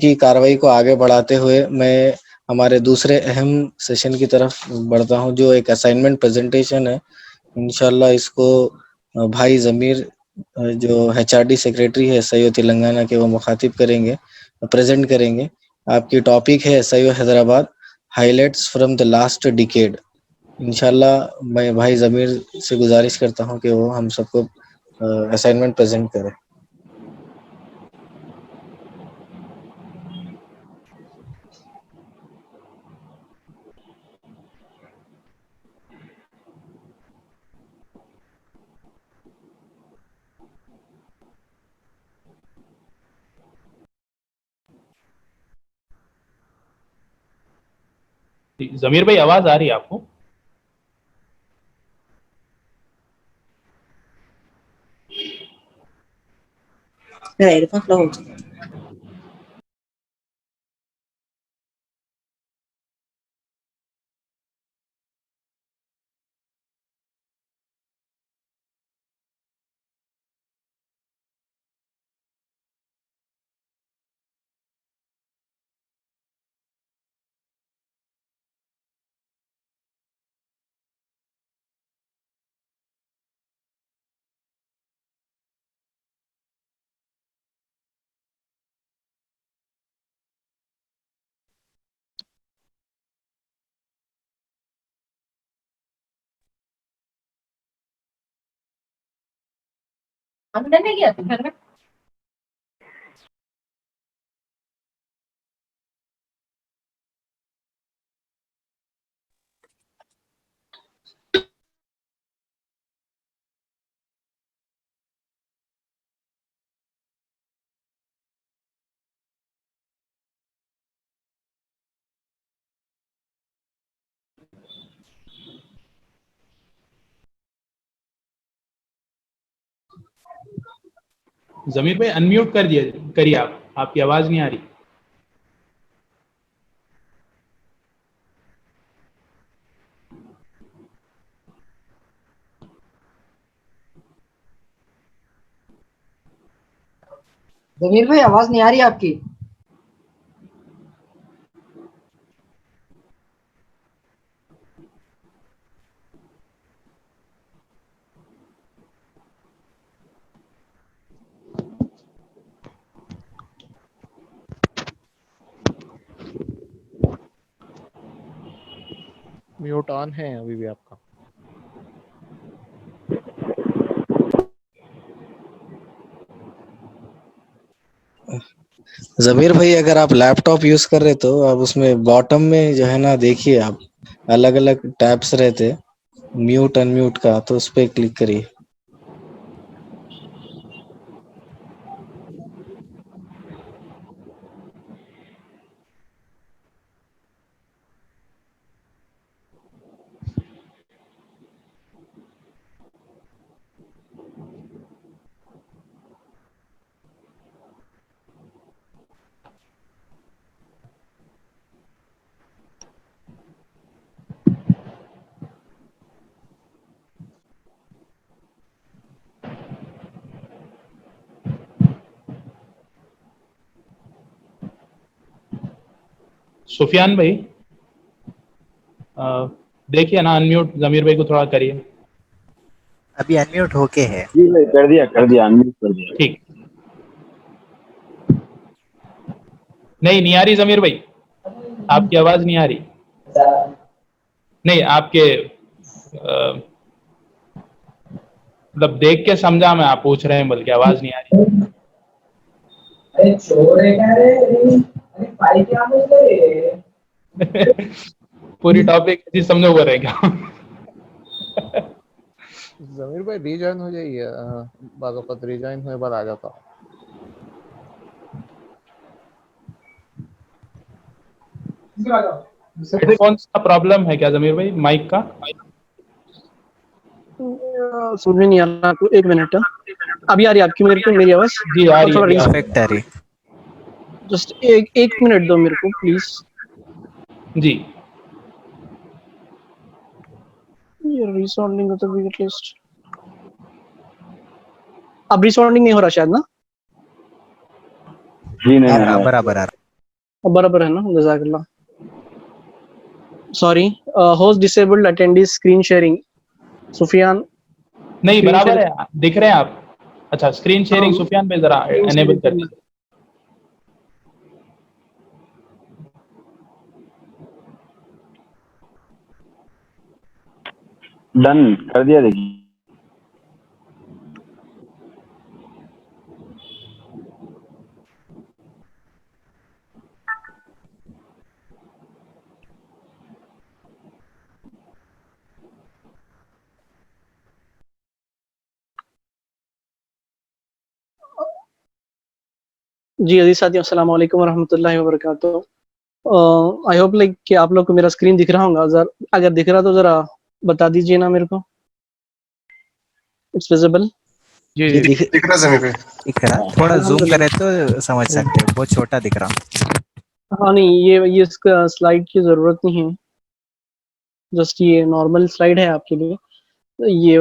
की कार्रवाई को आगे बढ़ाते हुए मैं हमारे दूसरे अहम सेशन की तरफ बढ़ता हूँ, जो एक असाइनमेंट प्रेजेंटेशन है। इंशाल्लाह इसको भाई ज़मीर जो एचआरडी सेक्रेटरी है एसआईओ तेलंगाना के, वो मुखातिब करेंगे, प्रेजेंट करेंगे। आपकी टॉपिक है SIO Hyderabad highlights from the last decade. इंशाल्लाह मैं भाई ज़मीर से गुजारिश करता हूँ कि वो हम सबको असाइनमेंट प्रेजेंट करें। जमीर भाई आवाज आ रही है आपको? एयरफोन लो। हमने नहीं किया घर में। जमीर भाई अनम्यूट कर दिए, करिए आप, आपकी आवाज नहीं आ रही। जमीर भाई आवाज नहीं आ रही आपकी। म्यूट ऑन है अभी भी आपका। ज़मीर भाई अगर आप लैपटॉप यूज कर रहे तो आप उसमें बॉटम में जो है ना, देखिए आप अलग अलग टैब्स रहते म्यूट अनम्यूट का, तो उस पर क्लिक करिए। सुफियान भाई देखिए ना, अनम्यूट जमीर भाई को थोड़ा करिए। अभी अनम्यूट होके है। जी भाई कर दिया अनम्यूट कर दिया। ठीक, नहीं आ रही जमीर भाई, आपकी आवाज नहीं आ रही। नहीं, आपके मतलब देख के समझा मैं, आप पूछ रहे हैं बल्कि आवाज नहीं आ रही। अरे छोरे क्या रे, अरे भाई क्या बोल रहे। पूरी टॉपिक जी समझो कर रहे क्या? जमीर भाई रीजॉइन हो जाइए, बाद वक्त रीजॉइन हुए बाद आ जाता। हेडफोन्स का प्रॉब्लम है क्या जमीर भाई, माइक का? सुन नहीं आ रहा आपको, एक मिनट। अभी आ रही है आपकी मेरे को मेरी आवाज? जी आ रही थोड़ा है। परफेक्ट आ रही। जस्ट एक मिनट दो मेरे को प्लीज। जी ये रिसाउंडिंग हो तो भी एटलीस्ट। अब रिसाउंडिंग नहीं हो रहा शायद ना? जी नहीं आ आ रहा रहा है। बराबर आ रहा। बराबर है ना, जज़ाकल्लाह। Sorry, host disabled attendees screen sharing, Sufiyan नहीं स्क्रीन बराबर शेयर। है, दिख रहे हैं आप? अच्छा, स्क्रीन हाँ, शेयरिंग सुफियान पे जरा स्क्रीन एनेबल शेयरिंग कर करना। दीजिए। डन कर दिया, देखिए। जी अजीज साथियों, अस्सलाम वालेकुम वरहमतुल्लाहि वबरकातुहू। आई होप लाइक कि आप लोग को मेरा स्क्रीन दिख रहा होगा। अगर दिख रहा तो जरा बता दीजिए ना मेरे को। It's visible? जी जी जी। दिख रहा जमीन पे। दिख रहा, थोड़ा जूम अल्हम्दुलिल्लाह। करे तो समझ सकते हो, बहुत छोटा दिख रहा। हाँ नहीं, ये इसका स्लाइड की ज़रूरत नहीं है, जस्ट ये नॉर्मल स्लाइड है आपके लिए। ये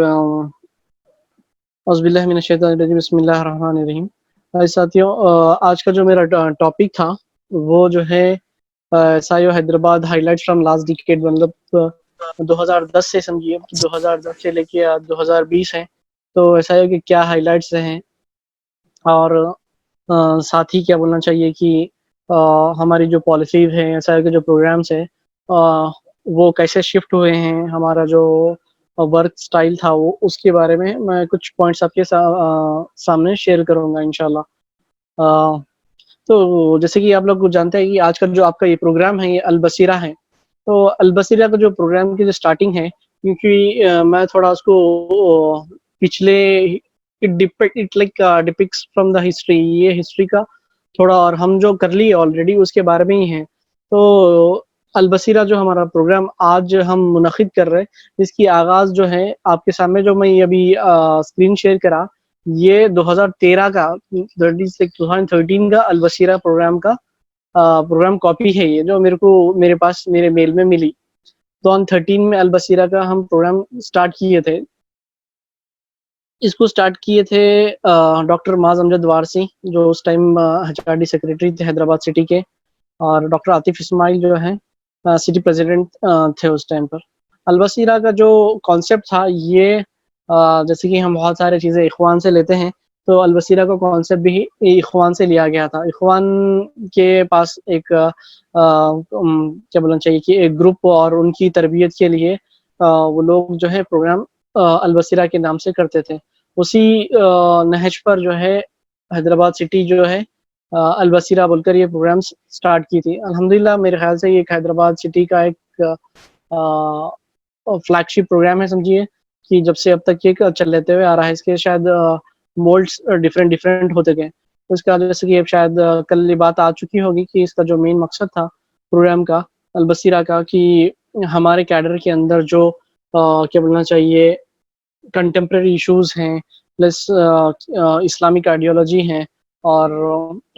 औज़ुबिल्लाहि मिनश्शैतानिर्रजीम, बिस्मिल्लाहिर्रहमानिर्रहीम। साथियों, आज का जो मेरा टॉपिक था वो जो है सायो Hyderabad highlights from last decade, मतलब 2010 से समझिए, 2010 से लेके 2020 है। तो एसआईओ के क्या हाइलाइट्स हैं, और साथ ही क्या बोलना चाहिए कि अ, हमारी जो पॉलिसीज़ हैं, एसआईओ के जो प्रोग्राम्स हैं, वो कैसे शिफ्ट हुए हैं, हमारा जो वर्क स्टाइल था वो, उसके बारे में मैं कुछ पॉइंट्स आपके सामने शेयर करूँगा इंशाल्लाह। अ, तो जैसे कि आप लोग जानते हैं कि आज का जो आपका ये प्रोग्राम है, ये अल बसीरा है। तो अल बसीरा का जो प्रोग्राम की जो स्टार्टिंग है, क्योंकि मैं थोड़ा उसको पिछले it like depicts from the history, ये हिस्ट्री का थोड़ा, और हम जो कर लिए ऑलरेडी उसके बारे में ही है। तो अल बसीरा जो हमारा प्रोग्राम आज हम मुनक़िद कर रहे हैं, इसकी आगाज़ जो है आपके सामने, जो मैं ये अभी स्क्रीन शेयर करा, ये 2013 का, दैट इज़ लाइक 2013 का अल बसीरा प्रोग्राम का प्रोग्राम कॉपी है ये, जो मेरे को मेरे पास मेरे मेल में मिली। 2013 में अल बसीरा का हम प्रोग्राम स्टार्ट किए थे। इसको स्टार्ट किए थे डॉक्टर माज़ अमजद वारसी, जो उस टाइम एचआरडी सेक्रेटरी थे हैदराबाद सिटी के, और डॉक्टर आतिफ इस्माइल जो हैं सिटी प्रेसिडेंट थे उस टाइम पर। अल बसीरा का जो कॉन्सेप्ट था ये, जैसे कि हम बहुत सारी चीज़ें इख़वान से लेते हैं, तो अल बसीरा का कॉन्सेप्ट भी इख़वान से लिया गया था। इख़वान के पास एक क्या बोलना चाहिए कि एक ग्रुप, और उनकी तरबियत के लिए वो लोग जो है प्रोग्राम अल बसीरा के नाम से करते थे। उसी नहज पर जो है हैदराबाद सिटी जो है अल बसीरा बोलकर ये प्रोग्राम्स स्टार्ट की थी। अल्हम्दुलिल्लाह, मेरे ख़्याल से ये एक हैदराबाद सिटी का एक फ्लैगशिप प्रोग्राम है समझिए, कि जब से अब तक ये चल लेते हुए आ रहा है। इसके शायद मोल्ड्स डिफरेंट डिफरेंट होते गए। तो इसका जैसे कि अब शायद कल ये बात आ चुकी होगी कि इसका जो मेन मकसद था प्रोग्राम का, अल बसीरा का, कि हमारे कैडर के अंदर जो क्या बोलना चाहिए, कंटेम्प्रेरी इश्यूज़ हैं, प्लस इस्लामिक आइडियोलॉजी है, और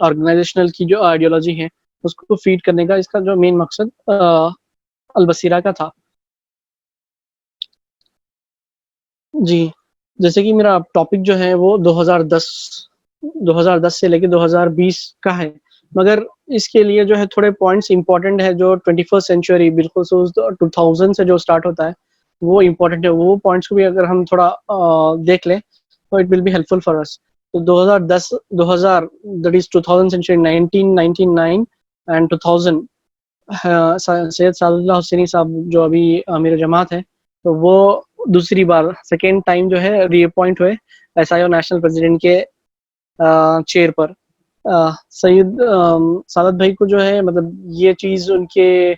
ऑर्गेनाइजेशनल की जो आइडियोलॉजी है, उसको फीड करने का इसका जो मेन मकसद अल बसीरा का था। जी, जैसे कि मेरा टॉपिक जो है वो 2010 से लेके 2020 का है, मगर इसके लिए जो है थोड़े पॉइंट्स इम्पोर्टेंट है, जो 21st सेंचुरी बिल्कुल 2000 से जो स्टार्ट होता है, वो इम्पोर्टेंट है। वो पॉइंट्स को भी अगर हम थोड़ा देख लें, तो it will be helpful for us. तो 2010 2000, that is 2000 century, 1999 and 2000, Syed Sadullah Husaini साहब जो अभी मेरे जमात हैं, तो वो दूसरी बार सेकेंड टाइम जो है रीअपॉइंट हुए एसआईओ नेशनल प्रेसिडेंट के चेयर पर। सैयद सादत भाई को जो है, मतलब ये चीज़ उनके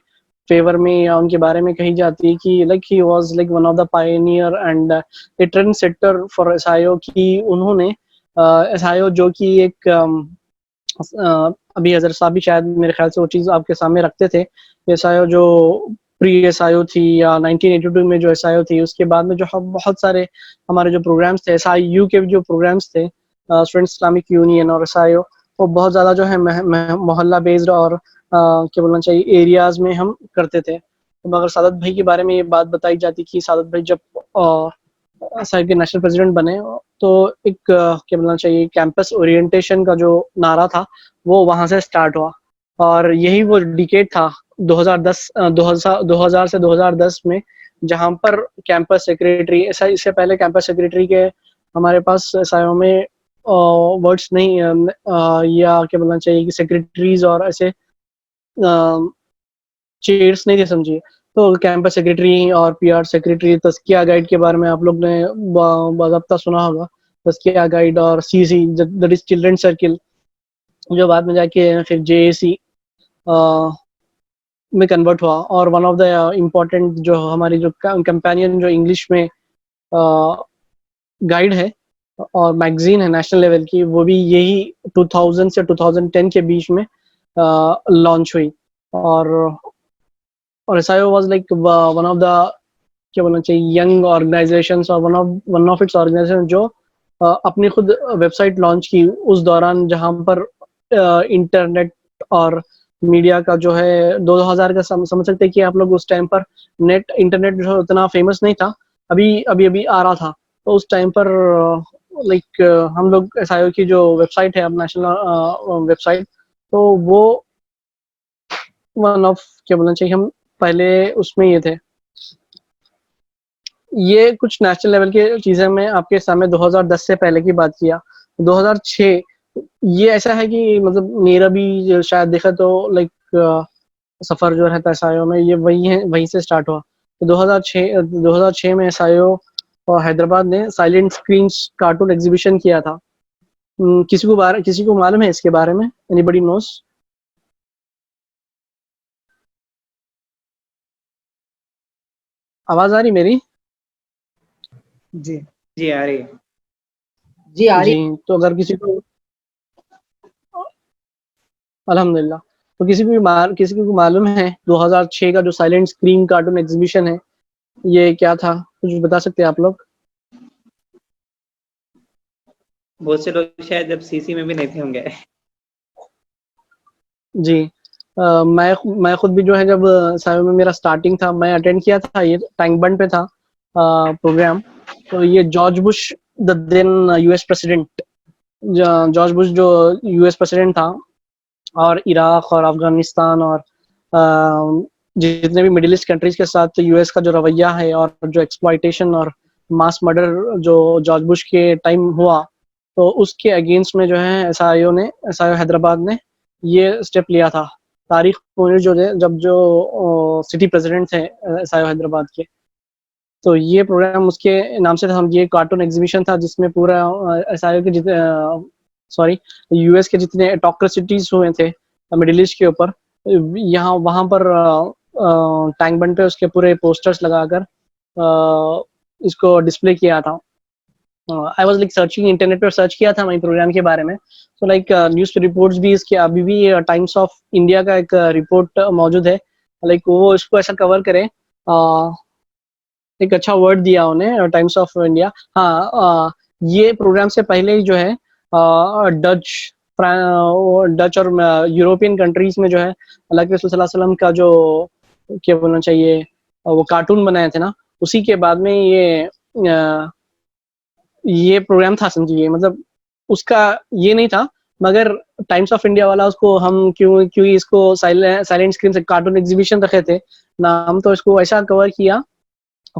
फेवर में या उनके बारे में कही जाती है कि like he was like one of the Pioneer and A trend setter for SIO, कि उन्होंने एसआईओ जो कि एक अभी अजहर साहब भी शायद मेरे ख्याल से वो चीज़ आपके सामने रखते थे। एसआईओ जो प्री एसआईओ थी, या 1982 में जो एसआईओ थी, उसके बाद में जो हम बहुत सारे हमारे जो प्रोग्राम्स थे, एसआईयू के जो प्रोग्राम्स थे, स्टूडेंट इस्लामिक यूनियन और एसआईओ, वो बहुत ज़्यादा जो है मोहल्ला बेस्ड और क्या बोलना चाहिए, एरियाज़ में हम करते थे। तो मगर सादत भाई के बारे में ये बात बताई जाती कि सादत भाई जब एसआईओ के नेशनल प्रेसिडेंट बने, तो एक क्या बोलना चाहिए, कैंपस ओरिएंटेशन का जो नारा था, वो वहाँ से स्टार्ट हुआ। और यही वो डिकेड था 2000 से 2010 में, जहां पर कैंपस सेक्रेटरी, ऐसा इससे पहले कैंपस सेक्रेटरी के हमारे पास एसआईओ में वर्ड्स नहीं, या क्या बोलना चाहिए कि सेक्रेटरीज और ऐसे चेयर्स नहीं थे समझिए। तो कैंपस सेक्रेटरी और पीआर सेक्रेटरी, तस्किया गाइड के बारे में आप लोग ने बाज़ाब्ता सुना होगा। तस्किया गाइड और CC, that is children circle, जो बाद में जाके फिर जेएसी में कन्वर्ट हुआ। और वन ऑफ द इम्पोर्टेंट जो हमारी जो कंपेनियन जो इंग्लिश में गाइड है और मैगजीन है नेशनल लेवल की, वो भी यही 2000 से 2010 के बीच में लॉन्च हुई। और SIO was like one of the, क्या बोलना चाहिए, यंग ऑर्गेनाइजेशंस और वन ऑफ इट्स ऑर्गेनाइजेशन जो अपनी खुद वेबसाइट लॉन्च की उस दौरान, जहां पर इंटरनेट और मीडिया का जो है 2000 का समझ सकते हैं कि आप लोग उस टाइम पर इंटरनेट जो उतना फेमस नहीं था, अभी अभी आ रहा था। तो उस टाइम पर लाइक हम लोग एसआईओ की जो वेबसाइट है, अब नेशनल वेबसाइट, तो वो वन ऑफ, क्या बोलना चाहिए, हम पहले उसमें ये थे। ये कुछ नेशनल लेवल की चीजें मैं आपके सामने 2010 से पहले की बात किया। 2006 ये ऐसा है कि मतलब मेरा भी शायद देखा तो लाइक सफर जो रहता है एसआईओ में, ये वहीं से स्टार्ट हुआ। तो 2006 में एसआईओ और हैदराबाद ने साइलेंट स्क्रीन कार्टून एग्जीबिशन किया था। किसी को मालूम है इसके बारे में? Anybody knows? आवाज आ रही मेरी? जी जी आ रही है। जी आ रही है। जी, तो अगर किसी को, अल्हम्दुलिल्लाह, तो किसी को मालूम है 2006 का जो साइलेंट स्क्रीन कार्टून एग्जीबिशन है, ये क्या था? कुछ बता सकते हैं आप लोग? बहुत से लोग शायद जब सीसी में भी नहीं थे होंगे। जी, मैं खुद भी जो है, जब साइबर में मेरा स्टार्टिंग था, मैं अटेंड किया था, ये टैंक बंड पे था प्रोग्राम। तो ये George Bush, the then US president, George Bush जो यूएस प्रेसिडेंट था, और इराक और अफगानिस्तान और जितने भी मिडिल ईस्ट कंट्रीज के साथ यूएस का जो रवैया है, और जो एक्सप्लॉइटेशन और मास मर्डर जो जॉर्ज बुश के टाइम हुआ, तो उसके अगेंस्ट में जो है एसआईओ हैदराबाद ने ये स्टेप लिया था। तारिक मुनीर जो थे, जब जो सिटी प्रेसिडेंट थे एसआईओ हैदराबाद के, तो ये प्रोग्राम उसके नाम से था। ये कार्टून एग्जीबिशन था जिसमें पूरा एसआईओ के जितने यूएस के जितने अट्रॉसिटीज हुए थे मिडिल ईस्ट के ऊपर, यहाँ वहां पर टैंक बंड पे उसके पूरे पोस्टर्स लगाकर इसको डिस्प्ले किया था। I was like searching, internet पर सर्च किया था मैं प्रोग्राम के बारे में। सो लाइक न्यूज़ रिपोर्ट्स भी इसके अभी भी टाइम्स ऑफ इंडिया का एक रिपोर्ट मौजूद है, लाइक वो इसको ऐसा कवर करे। एक अच्छा वर्ड दिया उन्हें, टाइम्स ऑफ इंडिया। हाँ, ये प्रोग्राम से पहले ही जो है डच और यूरोपियन कंट्रीज में जो है अल्लाह के रसूल सल्लल्लाहु अलैहि वसल्लम का जो, क्या बोलना चाहिए, वो कार्टून बनाए थे ना, उसी के बाद में ये प्रोग्राम था समझिए। मतलब उसका ये नहीं था, मगर टाइम्स ऑफ इंडिया वाला उसको, हम क्यों इसको साइलेंट स्क्रीन से कार्टून एग्जीबिशन रखे थे नाम, तो इसको ऐसा कवर किया,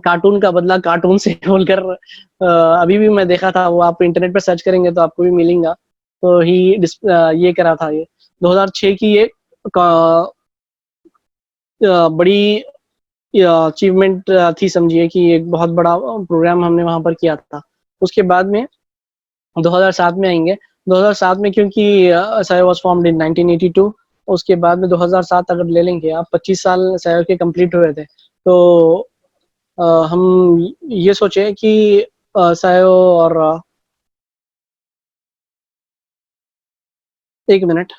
कार्टून का बदला कार्टून से बोलकर। अभी भी मैं देखा था, वो आप इंटरनेट पर सर्च करेंगे तो आपको भी मिलेगा। तो ये करा था। ये 2006 की ये बड़ी अचीवमेंट थी समझिए, कि एक बहुत बड़ा प्रोग्राम हमने वहां पर किया था। उसके बाद में 2007 में आएंगे। 2007 में, क्योंकि एसआईओ वाज फॉर्म्ड इन 1982, उसके बाद में 2007 अगर ले लेंगे आप, 25 साल एसआईओ के कंप्लीट हुए थे। तो हम ये सोचे कि एसआईओ और एक मिनट,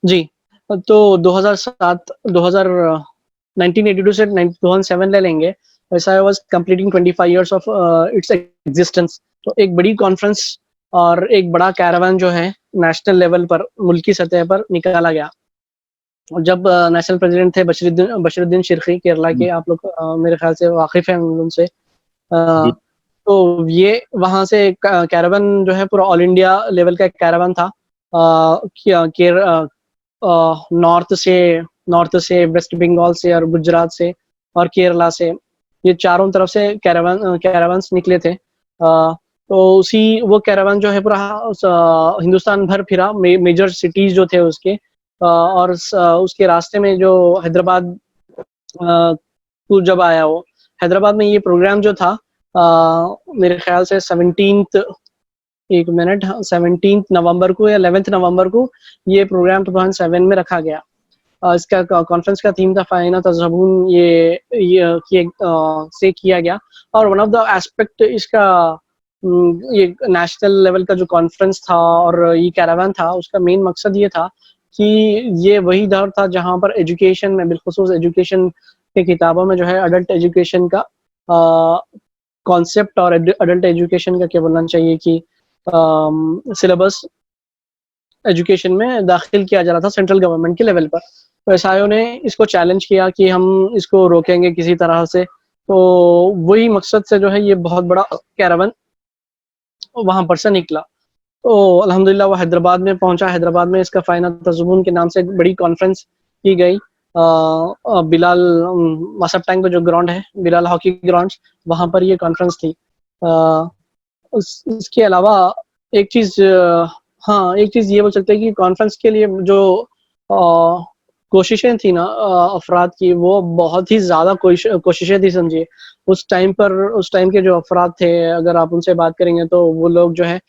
जी, तो 2007 2000 1982 से 2007 ले लेंगे। SIO was completing 25 years of its existence. तो एक बड़ी कॉन्फ्रेंस और एक बड़ा कैरावान जो है नेशनल लेवल पर, मुल्की सतह पर निकाला गया। जब नेशनल प्रेसिडेंट थे बशीरुद्दीन शिरकी केरला के, आप लोग मेरे ख्याल से वाकिफ हैं उनसे। तो ये वहां से कैरावन जो है पूरा ऑल इंडिया लेवल का एक कैरावन था, नॉर्थ से वेस्ट बंगाल से और गुजरात से और केरला से, ये चारों तरफ से कैरावन्स निकले थे। तो वो कैरावन जो है पूरा हिंदुस्तान भर फिरा, मेजर सिटीज जो थे उसके, और उसके रास्ते में जो हैदराबाद को जब आया, वो हैदराबाद में ये प्रोग्राम जो था मेरे ख्याल से 17 नवंबर को या 11 नवंबर को ये प्रोग्राम 2007 में रखा गया। इसका कॉन्फ्रेंस का थीम था फाइना तज़हबून, से किया गया। और वन ऑफ द एस्पेक्ट इसका, ये नेशनल लेवल का जो कॉन्फ्रेंस था और ये कैरावान था, उसका मेन मकसद ये था कि ये वही दौर था जहाँ पर एजुकेशन में, बिलखुसूस एजुकेशन के किताबों में जो है अडल्ट एजुकेशन का कॉन्सेप्ट और अडल्ट एजुकेशन का क्या बोलना चाहिए कि सिलेबस एजुकेशन में दाखिल किया जा रहा था सेंट्रल गवर्नमेंट के लेवल पर। तो एसआईओ ने इसको चैलेंज किया कि हम इसको रोकेंगे किसी तरह से। तो वही मकसद से जो है ये बहुत बड़ा कैरावन वहां पर से निकला। तो अल्हम्दुलिल्लाह वो हैदराबाद में पहुंचा। हैदराबाद में इसका फाइना तज़हबून के नाम से एक बड़ी कॉन्फ्रेंस की गई। बिलाल मसब टैंक जो ग्राउंड है, बिलाल हॉकी ग्राउंड, वहां पर ये कॉन्फ्रेंस थी। इसके अलावा एक चीज ये बोल सकते हैं कि कॉन्फ्रेंस के लिए जो कोशिशें थी ना अफराद की, वो बहुत ही ज़्यादा कोशिशें थी समझिए। उस टाइम के जो अफराद थे, अगर आप उनसे बात करेंगे तो वो लोग जो है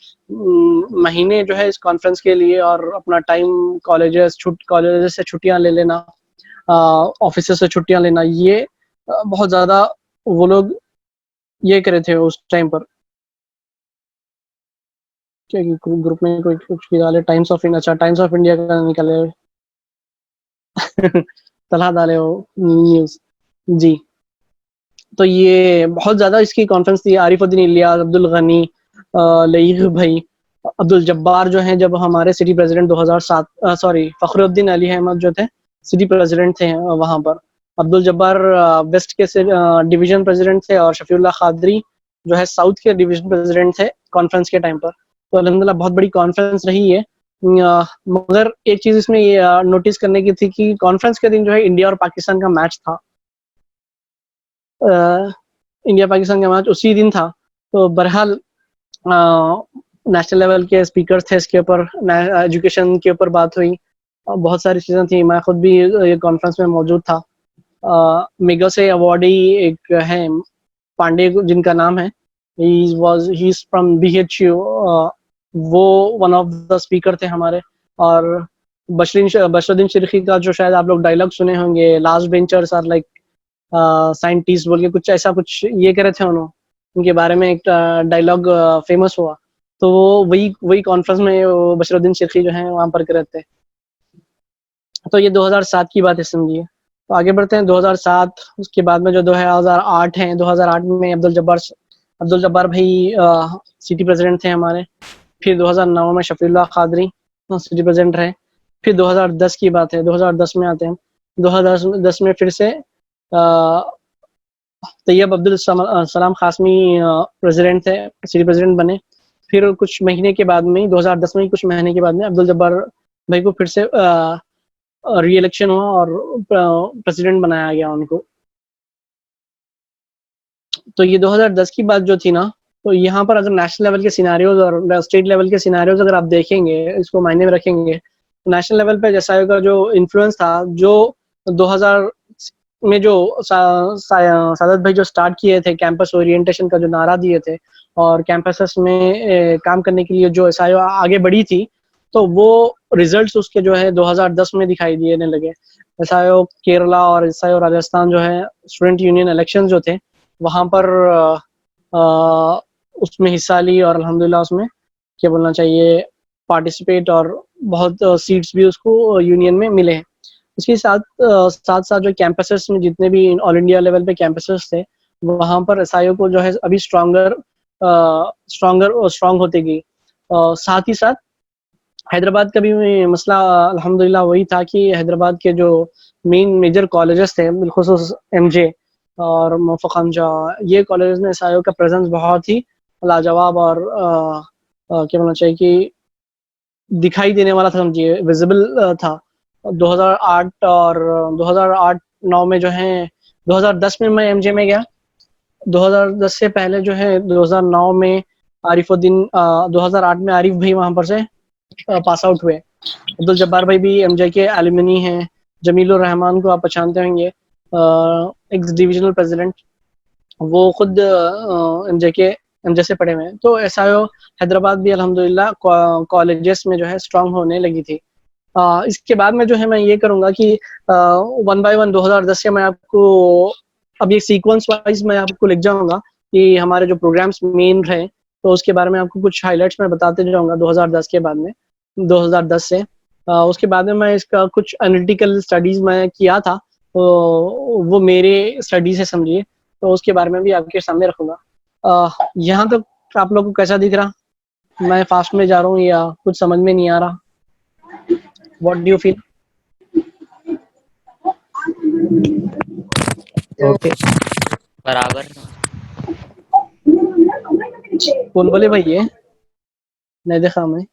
महीने जो है इस कॉन्फ्रेंस के लिए, और अपना टाइम कॉलेजेस से छुट्टियां ले लेना, ऑफिस से छुट्टियां लेना, ये बहुत ज़्यादा वो लोग ये करे थे उस टाइम पर। क्या ग्रुप में कोई कुछ निकाले, टाइम्स ऑफ इंडिया का निकाले तला डाले हो न्यूज जी। तो ये बहुत ज्यादा इसकी कॉन्फ्रेंस थी। आरिफुद्दीन इलियास, अब्दुल गनी, लईग भाई, अब्दुल जब्बार जो हैं, जब हमारे सिटी प्रेसिडेंट 2007, फखरुद्दीन अली अहमद जो थे सिटी प्रेसिडेंट थे वहां पर। अब्दुल जब्बार वेस्ट के डिवीजन प्रेसिडेंट थे, और शफीउल्लाह खादरी जो है साउथ के डिवीजन प्रेसिडेंट थे कॉन्फ्रेंस के टाइम पर। तो अल्हम्दुलिल्लाह बहुत बड़ी कॉन्फ्रेंस रही है। मगर एक चीज इसमें ये नोटिस करने की थी कि कॉन्फ्रेंस के दिन जो है इंडिया और पाकिस्तान का मैच था। इंडिया पाकिस्तान का मैच उसी दिन था। तो बहरहाल नेशनल लेवल के स्पीकर थे, इसके ऊपर एजुकेशन के ऊपर बात हुई, बहुत सारी चीज़ें थी। मैं खुद भी ये कॉन्फ्रेंस में मौजूद था। मेगासे अवार्डी एक है पांडे जिनका नाम है, ही इज फ्रॉम BHU, वो वन ऑफ द स्पीकर थे हमारे। और बशरुद्दीन शिरकी का जो शायद आप लोग डायलॉग सुने होंगे, last benchers are like scientist बोल के कुछ ऐसा कुछ ये करे थे उन्होंने, उनके बारे में एक डायलॉग फेमस हुआ। तो वो वही कॉन्फ्रेंस में बशरुद्दीन शिरकी जो है वहां पर करे थे। तो ये 2007 की बात है समझिए। तो आगे बढ़ते हैं 2007, उसके बाद में जो 2008 है, 2008 में अब्दुल जब्बार भाई सिटी प्रेसिडेंट थे हमारे। फिर 2009 में शफीउल्लाह खादरी सिटी प्रेसिडेंट रहे। फिर 2010 की बात है, 2010 में आते हैं। 2010 में फिर से तैयब अब्दुल सलाम कासमी प्रेसिडेंट थे, सिटी प्रेसिडेंट बने। फिर कुछ महीने के बाद में, 2010 में कुछ महीने के बाद में अब्दुल जब्बार भाई को फिर से री इलेक्शन हुआ और प्रेसिडेंट बनाया गया उनको। तो ये 2010 की बात जो थी ना, तो यहाँ पर अगर नेशनल लेवल के सिनारियोज और स्टेट लेवल के सिनारियोज अगर आप देखेंगे, इसको मायने में रखेंगे, तो नेशनल लेवल पे जैसा का जो इन्फ्लुएंस था, जो 2000 में जो सादत भाई जो स्टार्ट किए थे, कैंपस ओरिएंटेशन का जो नारा दिए थे, और कैंपसेस में काम करने के लिए जो एसआईओ आगे बढ़ी थी, तो वो रिजल्ट्स उसके जो है 2010 में दिखाई देने लगे। एसआईओ केरला और एसआईओ राजस्थान जो है स्टूडेंट यूनियन इलेक्शन जो थे, वहां पर उसमें हिस्सा ली, और अल्हम्दुलिल्लाह उसमें क्या बोलना चाहिए पार्टिसिपेट, और बहुत सीट्स भी उसको यूनियन में मिले हैं। उसके साथ जो कैंपसेस में जितने भी ऑल इंडिया लेवल पे कैंपसेस थे, वहां पर एसआईओ को जो है अभी स्ट्रॉन्ग होती गई। साथ ही साथ हैदराबाद का भी मसला अल्हम्दुलिल्लाह वही था कि हैदराबाद के जो मेजर कॉलेजेस थे, बिलखुसूस एमजे और मुवफ़्फ़क़ हमजा, ये कॉलेजेस में एसआईओ का प्रेजेंस बहुत ही लाजवाब और क्या बोलना चाहिए कि दिखाई देने वाला था, समझिए विजिबल था। 2008 और 2008-9 में जो है, 2010 में मैं एमजे में गया। 2010 से पहले जो है 2009 में आरिफुद्दीन 2008 में आरिफ भाई वहाँ पर से पास आउट हुए। अब्दुल जब्बार भाई भी एमजे के एलुमनी हैं। जमीलुर रहमान को आप पहचानते होंगे, एक्स डिविजनल प्रेसिडेंट, वो खुद एमजे से पढ़े हुए हैं। तो एसआईओ हैदराबाद भी अल्हम्दुलिल्लाह कॉलेजेस में जो है स्ट्रांग होने लगी थी। इसके बाद में जो है मैं ये करूँगा कि वन बाय वन 2010 से मैं आपको अब ये सीक्वेंस वाइज मैं आपको लिख जाऊँगा कि हमारे जो प्रोग्राम्स मेन रहे, तो उसके बारे में आपको कुछ हाइलाइट्स मैं बताते जाऊँगा 2010 के बाद में, 2010 से। उसके बाद में मैं इसका कुछ एनालिटिकल स्टडीज़ मैं किया था, तो वो मेरे स्टडीज़ है समझिए, तो उसके बारे में भी आपके सामने रखूँगा। यहाँ तक आप लोगों को कैसा दिख रहा? मैं फास्ट में जा रहा हूँ या कुछ समझ में नहीं आ रहा? What do you feel? Okay बराबर। कौन बोले भाई ये? नहीं देखा मैं।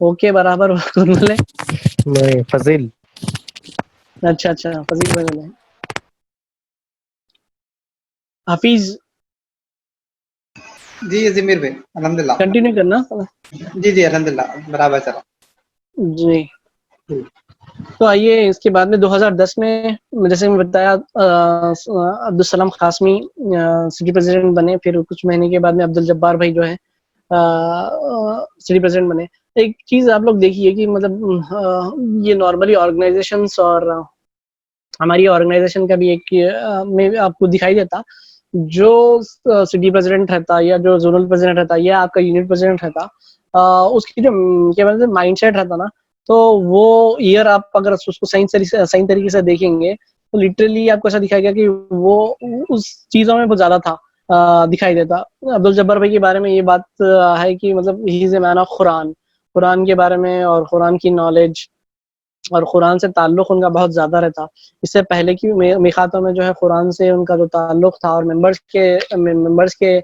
ओके बराबर कौन बोले? नहीं फजील अच्छा फजील भाई बोले। हाफिज जी जमीर भाई, अल्हम्दुलिल्लाह। कंटिन्यू करना। जी अल्हम्दुलिल्लाह बराबर चला। जी, तो आइए इसके बाद में 2010 में जैसे मैं बताया अब्दुल सलाम कासमी सिटी प्रेसिडेंट बने। फिर कुछ महीने के बाद में अब्दुल जब्बार भाई जो है सिटी प्रेसिडेंट बने। एक चीज़ आप लोग देखिए कि मतलब ये नॉर्मली ऑर्गेनाइजेशंस और हमारी ऑर्गेनाइजेशन का भी एक में आपको दिखाई देता, जो सिटी प्रेसिडेंट रहता या जो जोनल प्रेसिडेंट रहता या आपका यूनिट प्रेसिडेंट रहता, उसकी जो क्या बोलते हैं माइंडसेट रहता ना, तो वो ईयर आप अगर उसको सही तरीके से देखेंगे तो लिटरली आपको ऐसा दिखाएगा कि वो उस चीज़ों में बहुत ज़्यादा था, दिखाई देता। अब्दुल जब्बार भाई के बारे में ये बात है कि मतलब he is a man of Quran के बारे में और कुरान की नॉलेज और कुरान से ताल्लुक़ उनका बहुत ज़्यादा रहता। इससे पहले की मिखातों में जो है कुरान से उनका जो ताल्लुक़ था और मेंबर्स के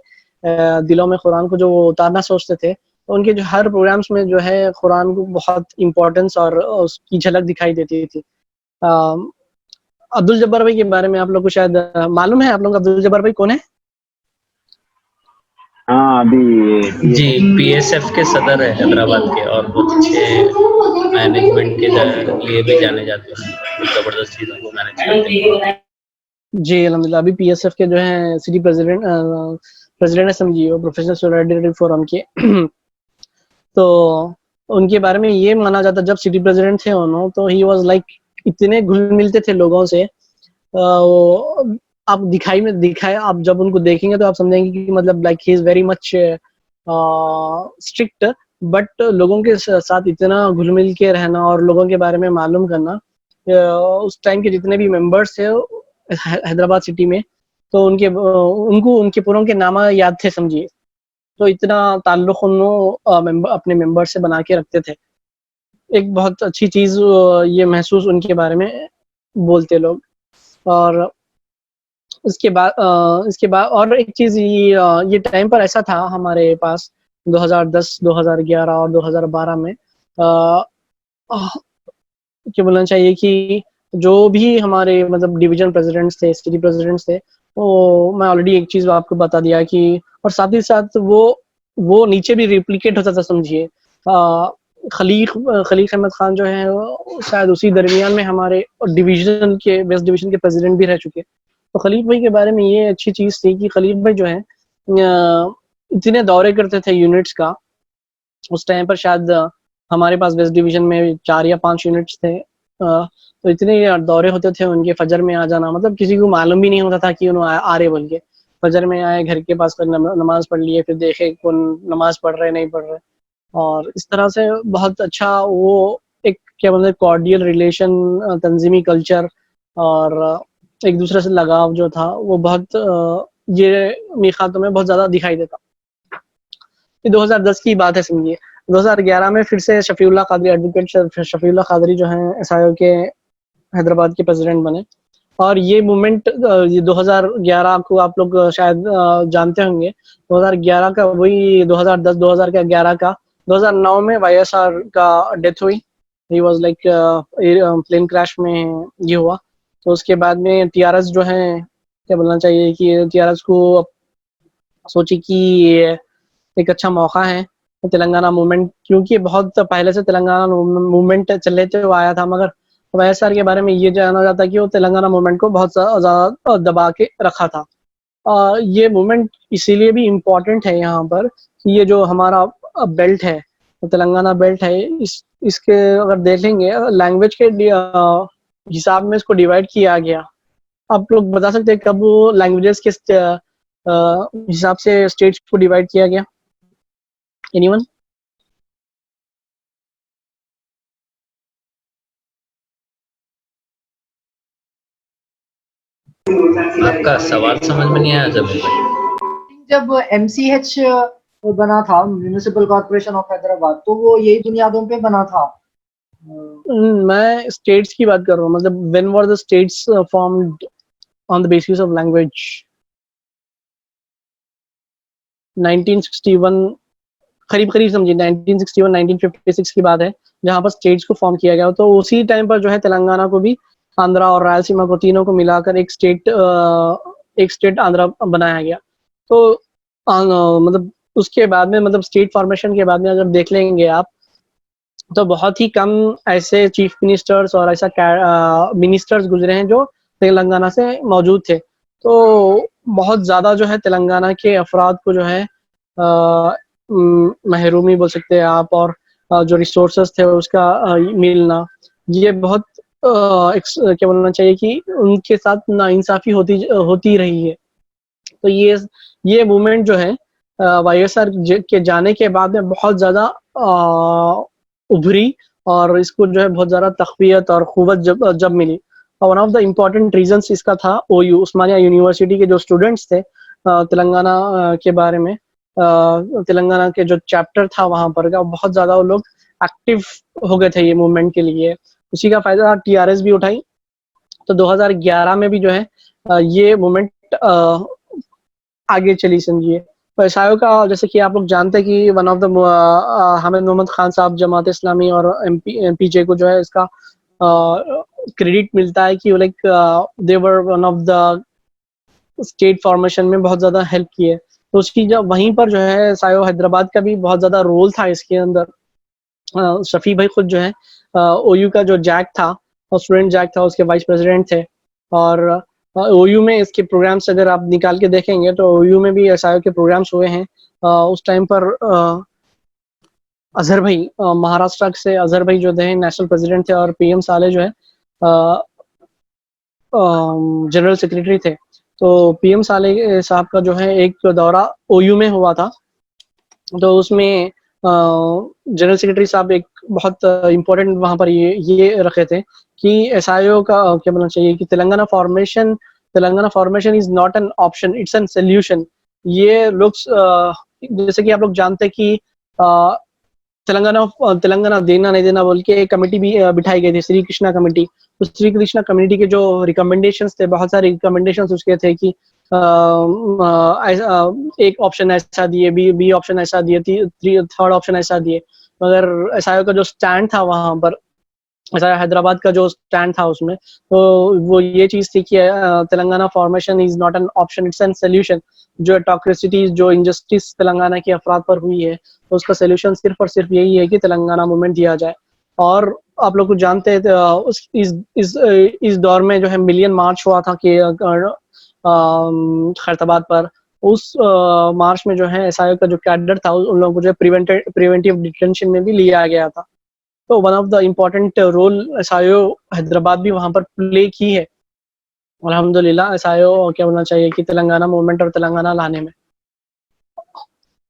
दिलों में कुरान को जो वो उतारना सोचते थे, तो उनके जो हर प्रोग्राम्स में जो है कुरान को बहुत इम्पोर्टेंस और उसकी झलक दिखाई देती थी। अब्दुल जब्बार भाई के बारे में आप लोग को शायद मालूम है? आप लोग अब्दुल जब्बार भाई कौन है? हाँ अभी जी पीएसएफ के सदर है हैदराबाद के, और बहुत अच्छे मैनेजमेंट के लिए भी जाने जाते हैं, जबरदस्त चीज़ों को मैनेज करते हैं। जी अल्हम्दुलिल्लाह अभी पीएसएफ के जो है सिटी प्रेसिडेंट है समझिए, वो प्रोफेशनल सोलिडारिटी फोरम के। तो उनके बारे में ये माना जाता जब सिटी प्रेसिडेंट थे उन्होंने, तो ही वाज लाइक इतने घुल मिलते थे लोगों से। आप दिखाए आप जब उनको देखेंगे तो आप समझेंगे कि मतलब like he is very much strict, but लोगों के साथ इतना घुल मिल के रहना और लोगों के बारे में मालूम करना। उस टाइम के जितने भी मेंबर्स थे हैदराबाद सिटी में, तो उनको उनके पूरों के नाम याद थे समझिए। तो इतना ताल्लुक़ उन्होंने अपने मेंबर से बना के रखते थे। एक बहुत अच्छी चीज़ ये महसूस उनके बारे में बोलते लोग। और इसके बाद और एक चीज़ ये टाइम पर ऐसा था हमारे पास 2010, 2011 और 2012 में क्या बोलना चाहिए कि जो भी हमारे मतलब डिवीजन प्रेसिडेंट्स थे, सिटी प्रेसिडेंट्स थे, तो मैं ऑलरेडी एक चीज़ आपको बता दिया कि और साथ ही साथ वो नीचे भी रेप्लिकेट होता था समझिए। खलीक अहमद खान जो है वो शायद उसी दरमियान में हमारे डिवीजन के वेस्ट डिवीजन के प्रेसिडेंट भी रह चुके। तो खलीक भाई के बारे में ये अच्छी चीज़ थी कि खलीक भाई जो है इतने दौरे करते थे यूनिट्स का। उस टाइम पर शायद हमारे पास वेस्ट डिवीजन में 4 या 5 यूनिट्स थे, तो इतने दौरे होते थे उनके। फजर में आ जाना मतलब किसी को मालूम भी नहीं होता था कि उन्होंने आ रहे बोल के। फजर में आए, घर के पास नमाज पढ़ लिए, फिर देखे कौन नमाज पढ़ रहे नहीं पढ़ रहे, और इस तरह से बहुत अच्छा वो एक क्या बोलते हैं कॉर्डियल रिलेशन, तंजीमी कल्चर और एक दूसरे से लगाव जो था वो बहुत ये मीखातों में बहुत ज़्यादा दिखाई देता। ये 2010 की बात है समझिए। 2011 में फिर से शफीउल्ला कादरी, एडवोकेट शफीउल्ला कादरी जो हैं एसआईओ के हैदराबाद के प्रेसिडेंट बने। और ये मूवमेंट ये 2011 को आप लोग शायद जानते होंगे। 2011 का वही 2010 2011 का 2009 में वाईएसआर का डेथ हुई। He was like plane crash में ये हुआ। तो उसके बाद में टीआरएस जो है, क्या बोलना चाहिए कि टीआरएस को सोची कि एक अच्छा मौका है तेलंगाना मूवमेंट, क्योंकि बहुत पहले से तेलंगाना मूवमेंट चलते हुए आया था, मगर वाईएसआर के बारे में ये जाना जाता है कि वो तेलंगाना मूवमेंट को बहुत ज़्यादा दबा के रखा था। ये मूवमेंट इसीलिए भी इम्पोर्टेंट है यहाँ पर कि ये जो हमारा बेल्ट है, तेलंगाना बेल्ट है, इसके अगर देखेंगे लैंग्वेज के हिसाब में इसको डिवाइड किया गया। आप लोग बता सकते हैं कब वो लैंग्वेजेस के हिसाब से स्टेट्स को डिवाइड किया गया? एनीवन? आपका सवाल समझ में नहीं आया जमीर भाई। जब एमसीएच बना था, म्युनिसिपल कॉर्पोरेशन ऑफ हैदराबाद, तो वो यही बुनियादों पे बना था। मैं स्टेट्स की बात कर रहा हूँ, मतलब when were the states formed on the basis of language? 1961 करीब समझिए, 1961 1956 की बात है जहाँ पर स्टेट्स को फॉर्म किया गया। तो उसी टाइम पर जो है तेलंगाना को भी, आंध्रा और रायलसीमा को, तीनों को मिलाकर एक स्टेट आंध्रा बनाया गया। तो मतलब उसके बाद में, मतलब स्टेट फॉर्मेशन के बाद में अगर देख लेंगे आप, तो बहुत ही कम ऐसे चीफ मिनिस्टर्स और ऐसा मिनिस्टर्स गुजरे हैं जो तेलंगाना से मौजूद थे। तो बहुत ज़्यादा जो है तेलंगाना के अफराद को जो है महरूमी बोल सकते हैं आप, और जो रिसोर्सेस थे उसका मिलना, ये बहुत क्या बोलना चाहिए कि उनके साथ नाइंसाफी होती रही है। तो ये मूवमेंट जो है वाईएसआर के जाने के बाद में बहुत ज़्यादा उभरी, और इसको जो है बहुत ज़्यादा तक़वियत और क़ुव्वत जब मिली। और one of the important reasons इसका था ओयू, उस्मानिया यूनिवर्सिटी के जो स्टूडेंट्स थे तेलंगाना के बारे में, तेलंगाना के जो चैप्टर था वहाँ पर का, बहुत ज़्यादा वो लोग एक्टिव हो गए थे ये मूवमेंट के लिए। उसी का फ़ायदा टीआरएस भी उठाई। तो 2011 में भी जो है ये मूवमेंट आगे चली, समझिए। तो एसआईओ का, जैसे कि आप लोग जानते हैं कि one of the Hamid Mohammad Khan साहब जमात इस्लामी और एमपीजे को जो है इसका क्रेडिट मिलता है कि like they were one of the state formation में बहुत ज़्यादा हेल्प की है। तो उसकी जब वहीं पर जो है एसआईओ हैदराबाद का भी बहुत ज़्यादा रोल था इसके अंदर। शफी भाई खुद जो है ओयू का जो जैक था, स्टूडेंट जैक था, उसके वाइस प्रेसिडेंट थे। और ओयू में इसके प्रोग्राम्स अगर आप निकाल के देखेंगे तो ओयू में भी एसआईओ के प्रोग्राम्स हुए हैं। उस टाइम पर अजहर भाई, महाराष्ट्र से अजहर भाई जो थे नेशनल प्रेसिडेंट थे, और पीएम साले जो है जनरल सेक्रेटरी थे। तो पीएम साले साहब का जो है एक दौरा ओयू में हुआ था। तो उसमें जनरल सेक्रेटरी साहब एक बहुत इम्पोर्टेंट वहाँ पर ये रखे थे कि एसआईओ का क्या बोलना चाहिए कि Telangana formation is not an option, it's an solution. ये लोग जैसे कि आप लोग जानते हैं कि तेलंगाना देना नहीं देना बोल के एक कमेटी भी बिठाई गई थी, श्री कृष्णा कमेटी। तो श्री कृष्णा कमेटी के जो रिकमेंडेशंस थे, बहुत सारे रिकमेंडेशंस उसके थे कि एक ऑप्शन ऐसा दिए, बी ऑप्शन ऐसा दिए, थर्ड ऑप्शन ऐसा दिए। मगर एसआईओ का जो स्टैंड था वहाँ पर, एसआईओ हैदराबाद का जो स्टैंड था उसमें, तो वो ये चीज़ थी कि Telangana formation is not an option, it's an solution. जो एटोक्रेसिटी, जो इंजस्टिस तेलंगाना के अफराद पर हुई है, तो उसका सोल्यूशन सिर्फ और सिर्फ यही है कि तेलंगाना मूवमेंट दिया जाए। और आप लोग को जानते हैं इस दौर में जो है मिलियन मार्च हुआ था कि खैरताबाद पर। उस मार्च में जो है एसआईओ का जो कैडर था उन लोगों को जो प्रिवेंटिव डिटेंशन में भी लिया गया था। तो one of the important role SIO Hyderabad भी वहाँ पर प्ले की है। अल्हम्दुलिल्लाह एसआईओ क्या बोलना चाहिए कि तेलंगाना मूवमेंट और तेलंगाना लाने में।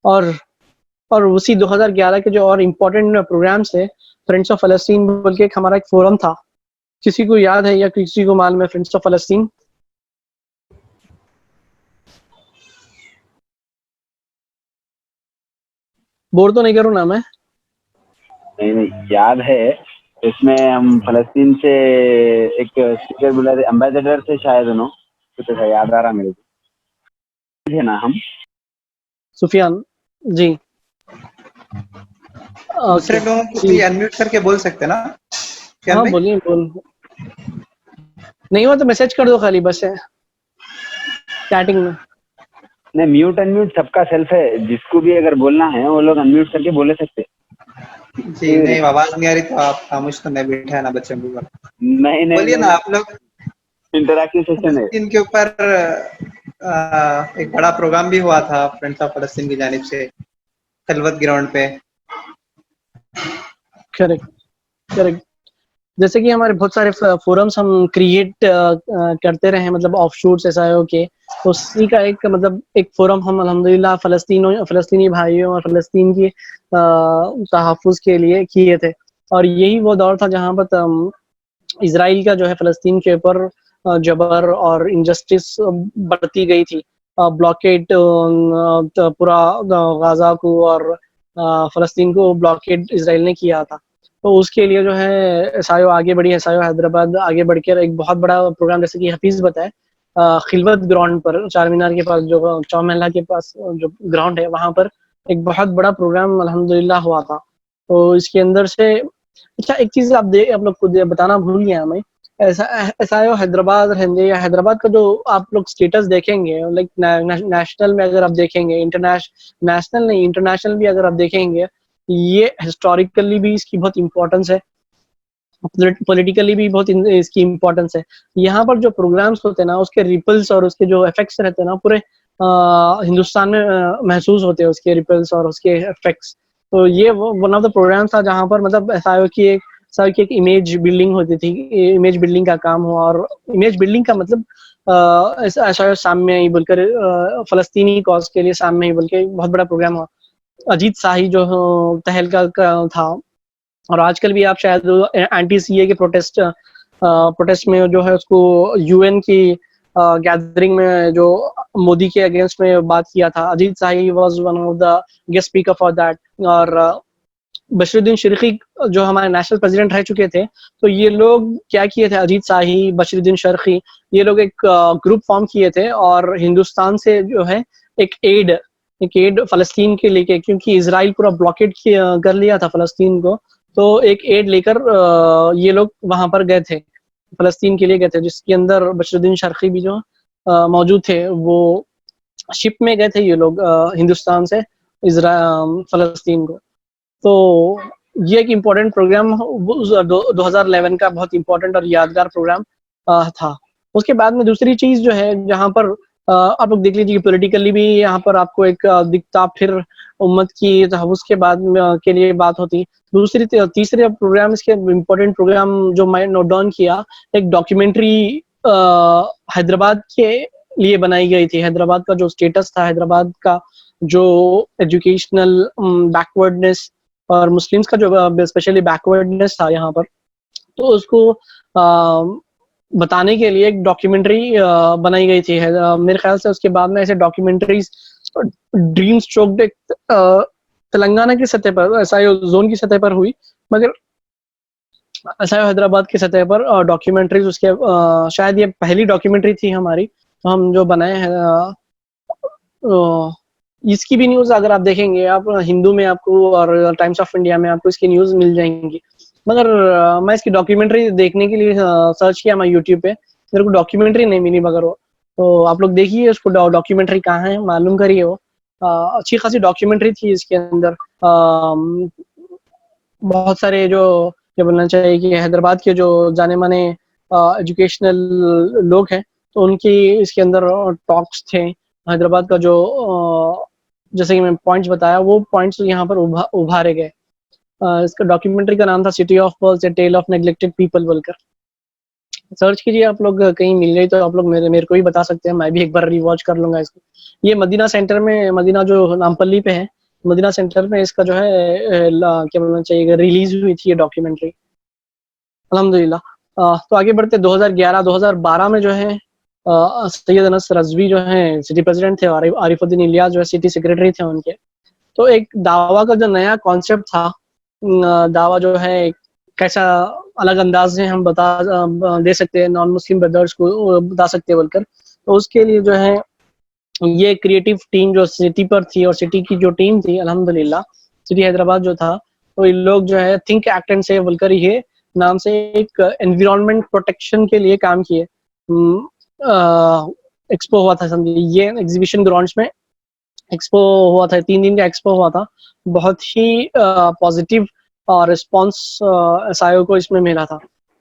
और उसी 2011 के जो और इम्पोर्टेंट प्रोग्राम्स थे, फ्रेंड्स ऑफ फलस्तीन बोल के हमारा एक फोरम था, किसी को याद है या किसी को मालूम है फ्रेंड्स ऑफ फलस्तीन? बोर तो नहीं करूँ ना मैं? नहीं याद है, इसमें हम फलस्तीन से एक स्पीकर बुला थे, एम्बेसडर से शायद उन्होंने कुछ ऐसा याद आ रहा मेरे को, थे ना हम? सुफियान जी। दूसरे लोगों को भी अनम्यूट करके बोल सकते ना? क्या हाँ बोलिए, बोल नहीं हो तो मैसेज कर दो खाली बस है चैटिंग में। नहीं, म्यूट अनम्यूट सबका सेल्फ है, जिसको भी अगर बोलना है वो लोग अनम्यूट करके बोले सकते। जी नहीं, आवाज नहीं आ रही तो आप खामोश तो मैं बैठा है ना बच्चों के ऊपर। नहीं बोलिए ना आप लोग। इंटरैक्टिव सेशन है। इनके ऊपर एक बड़ा प्रोग्राम भी हुआ था फ्रेंड्स ऑफ फलस्तीन की जानिब से खलवत ग्राउंड पे। करेक्ट। जैसे कि हमारे बहुत सारे फोरम्स हम क्रिएट करते रहे, मतलब ऑफशूट्स SIO के, तो उसी का एक मतलब एक फोरम हम अल्हम्दुलिल्लाह फलस्तीनी भाइयों और फलस्तीन की तहफ़्फ़ुज़ के लिए किए थे। और यही वो दौर था जहाँ पर इजराइल का जो है फलस्तीन के ऊपर जबर और इनजस्टिस बढ़ती गई थी। ब्लॉकेड पूरा गाजा को और फलस्तीन को ब्लॉकेड इजराइल ने किया था। तो उसके लिए जो है SIO आगे बढ़ी, SIO हैदराबाद आगे बढ़कर एक बहुत बड़ा प्रोग्राम, जैसे कि हफीज बताया, खिलवत ग्राउंड पर चार मीनार के पास जो चौमहला के पास जो ग्राउंड है वहाँ पर एक बहुत बड़ा प्रोग्राम अल्हम्दुलिल्लाह हुआ था। तो इसके अंदर से अच्छा एक चीज आप लोग को बताना भूल गया मैं, SIO हैदराबाद रहने या हैदराबाद का जो आप लोग स्टेटस देखेंगे, लाइक नेशनल में अगर आप देखेंगे, नेशनल नहीं इंटरनेशनल भी अगर आप देखेंगे, ये हिस्टोरिकली भी इसकी बहुत इम्पोर्टेंस है, पॉलिटिकली भी बहुत इसकी इम्पोर्टेंस है। यहाँ पर जो प्रोग्राम्स होते हैं ना, उसके रिपल्स और उसके जो इफेक्ट्स रहते हैं ना पूरे हिंदुस्तान में महसूस होते हैं, उसके रिपल्स और उसके इफेक्ट्स। तो ये वन ऑफ द प्रोग्राम्स था जहाँ पर मतलब SIO की एक इमेज बिल्डिंग होती थी, इमेज बिल्डिंग का काम हुआ। और इमेज बिल्डिंग का मतलब SIO सामने ही बोलकर फलस्तीनी कॉज के लिए सामने ही बोल के बहुत बड़ा प्रोग्राम हुआ। अजीत शाही जो तहलका का था, और आजकल भी आप शायद एंटी CA के प्रोटेस्ट में जो है उसको UN की गैदरिंग में जो मोदी के अगेंस्ट में बात किया था, Ajit Shahi was one of the guest speaker for that. और बशरुद्दीन शर्की जो हमारे नेशनल प्रेसिडेंट रह चुके थे, तो ये लोग क्या किए थे, अजीत शाही, बशरुद्दीन शर्की, ये लोग एक ग्रुप फॉर्म किए थे और हिंदुस्तान से जो है एक एड फलस्तीन के लेके, क्योंकि इजराइल पूरा ब्लॉकेट कर लिया था फलस्तीन को, तो एक एड लेकर ये लोग वहां पर गए थे, फलस्तीन के लिए गए थे, जिसके अंदर बशरुद्दीन शर्की भी जो मौजूद थे। वो शिप में गए थे ये लोग हिंदुस्तान से फलस्तीन को। तो ये एक इम्पोर्टेंट प्रोग्राम 2011 का बहुत इम्पोर्टेंट और यादगार प्रोग्राम था। उसके बाद में दूसरी चीज जो है, जहाँ पर आप लोग देख लीजिए पॉलिटिकली भी यहाँ पर आपको एक दिखता, फिर उम्मत की तहफ़्फ़ुज़ के बाद के लिए बात होती। तीसरे प्रोग्राम, इसके इम्पोर्टेंट प्रोग्राम जो मैं नोट डाउन किया, एक डॉक्यूमेंट्री हैदराबाद के लिए बनाई गई थी। हैदराबाद का जो स्टेटस था, हैदराबाद का जो एजुकेशनल बैकवर्डनेस और मुस्लिम्स का जो स्पेशली बैकवर्डनेस था यहाँ पर, तो उसको बताने के लिए एक डॉक्यूमेंट्री बनाई गई थी। मेरे ख्याल से उसके बाद में ऐसे डॉक्यूमेंट्रीज ड्रीम स्ट्रोक्ड तेलंगाना की सतह पर, SIO जोन की सतह पर हुई, मगर SIO हैदराबाद की सतह पर डॉक्यूमेंट्रीज उसके शायद ये पहली डॉक्यूमेंट्री थी हमारी, तो हम जो बनाए हैं। इसकी भी न्यूज अगर आप देखेंगे, आप हिंदू में आपको और टाइम्स ऑफ इंडिया में आपको इसकी न्यूज मिल जाएंगी। मगर मैं इसकी डॉक्यूमेंट्री देखने के लिए सर्च किया मैं यूट्यूब पे, मेरे को डॉक्यूमेंट्री नहीं मिली, मगर वो तो आप लोग देखिए उसको, डॉक्यूमेंट्री कहाँ है मालूम करिए। वो अच्छी खासी डॉक्यूमेंट्री थी। इसके अंदर बहुत सारे जो क्या बोलना चाहिए कि हैदराबाद के जो जाने माने एजुकेशनल लोग हैं, तो उनकी इसके अंदर टॉक्स थे। हैदराबाद का जो जैसे कि मैं पॉइंट्स बताया, वो पॉइंट्स यहाँ पर उभारे गए। इसका डॉक्यूमेंट्री का नाम था city of pearls, a tale of neglected people बोलकर। सर्च कीजिए आप लोग, कहीं मिल गई तो आप लोग मेरे को भी बता सकते हैं, मैं भी एक बार रिवॉच कर लूंगा इसको। ये मदीना सेंटर में, मदीना जो नामपल्ली पे है, मदीना सेंटर में इसका जो है क्या बोलना चाहिए, रिलीज हुई थी ये डॉक्यूमेंट्री अल्हम्दुलिल्लाह। तो आगे बढ़ते 2011-2012 में जो है सैयद अनस रजवी जो है सिटी प्रेसिडेंट थे, और आरिफुद्दीन इलियास जो है सिटी सेक्रेटरी थे उनके। तो एक दावा का जो नया कॉन्सेप्ट था दावा जो है कैसा अलग अंदाज से हम दे सकते हैं नॉन मुस्लिम ब्रदर्स को बता सकते हैं बोलकर। तो उसके लिए जो है ये क्रिएटिव टीम जो सिटी पर थी और सिटी की जो टीम थी अल्हम्दुलिल्लाह सिटी हैदराबाद जो था, तो ये लोग जो है थिंक एक्ट एंड सेव बोलकर ये नाम से एक एनवायरनमेंट प्रोटेक्शन के लिए काम किए। एक्सपो हुआ था, समझिए ये एग्जीबिशन ग्राउंड्स में एक्सपो हुआ था, 3 दिन का एक्सपो हुआ था। बहुत ही पॉजिटिव रिस्पांस एसआईओ को इसमें मिला था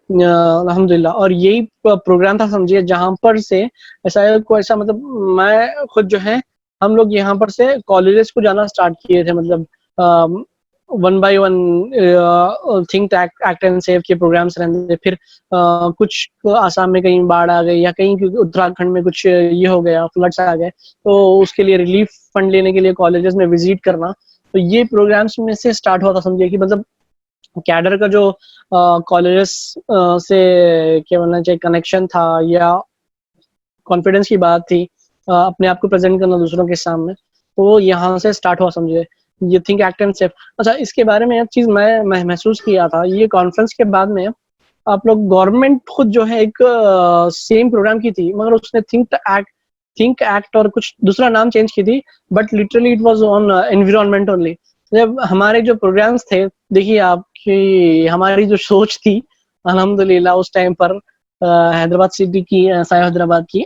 अल्हम्दुलिल्लाह। और यही प्रोग्राम था समझिए जहां पर से एसआईओ को ऐसा, मतलब मैं खुद जो है हम लोग यहाँ पर से कॉलेजेस को जाना स्टार्ट किए थे, मतलब 1 by 1 think act and save के प्रोग्राम्स रहते थे। फिर कुछ आसाम में कहीं बाढ़ आ गई या कहीं उत्तराखंड में कुछ ये हो गया, फ्लड्स आ गए, तो उसके लिए रिलीफ फंड लेने के लिए कॉलेजेस में विजिट करना, तो ये प्रोग्राम्स में से स्टार्ट हुआ था समझिए कि मतलब कैडर का जो कॉलेजेस से क्या बोलना चाहिए कनेक्शन था या कॉन्फिडेंस की बात थी, अपने आप को प्रेजेंट करना दूसरों के सामने, तो वो यहाँ से स्टार्ट हुआ समझिए ये थिंक एक्ट एंड सेव। अच्छा, इसके बारे में एक चीज मैं महसूस किया था, ये कॉन्फ्रेंस के बाद में आप लोग गवर्नमेंट खुद जो है एक सेम प्रोग्राम की थी, मगर उसने थिंक एक्ट और कुछ दूसरा नाम चेंज की थी, but literally it was on environment only. जब हमारे जो प्रोग्राम्स थे, देखिए आपकी हमारी जो सोच थी अल्हम्दुलिल्लाह उस टाइम पर हैदराबाद सिटी की, सायो हैदराबाद की,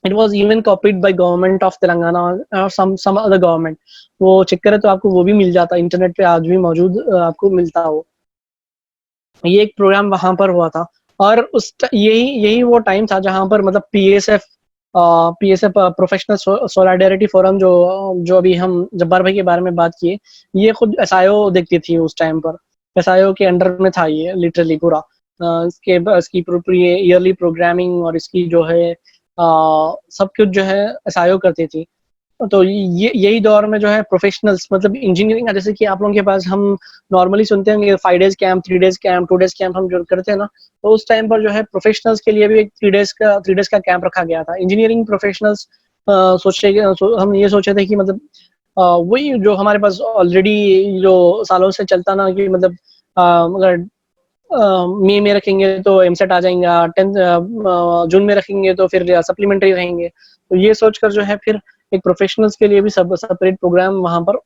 it was even copied by government of Telangana और सम अदर गवर्नमेंट। वो चेक करे तो आपको वो भी मिल जाता, इंटरनेट पे आज भी मौजूद आपको मिलता हो। ये एक प्रोग्राम वहां पर हुआ था और यही वो टाइम था जहां पर मतलब पीएसएफ प्रोफेशनल सोलिडारिटी फोरम जो अभी हम जब्बार भाई के बारे में बात किए, ये खुद एसआईओ देखती थी उस टाइम पर, एसआईओ के अंडर में था ये लिटरली पूरा। इसकी पूरी ईयरली प्रोग्रामिंग और इसकी जो है सब कुछ जो है एसआईओ करती थी। तो ये यही दौर में जो है प्रोफेशनल्स, मतलब इंजीनियरिंग का, जैसे कि आप लोगों के पास हम नॉर्मली सुनते हैं 5 days camp, 3 days camp, 2 days camp हम जो करते हैं ना, तो उस टाइम पर जो है प्रोफेशनल्स के लिए भी एक 3 डेज का कैंप रखा गया था। इंजीनियरिंग प्रोफेशनल्स हम ये सोचे थे कि मतलब वही जो हमारे पास ऑलरेडी जो सालों से चलता ना कि मतलब अगर मई में रखेंगे तो एमसेट आ जाएगा, 10 जून में रखेंगे तो फिर सप्लीमेंट्री रहेंगे। तो ये सोचकर जो है फिर एक प्रोफेशनल्स के लिए भी सेपरेट प्रोग्राम वहां पर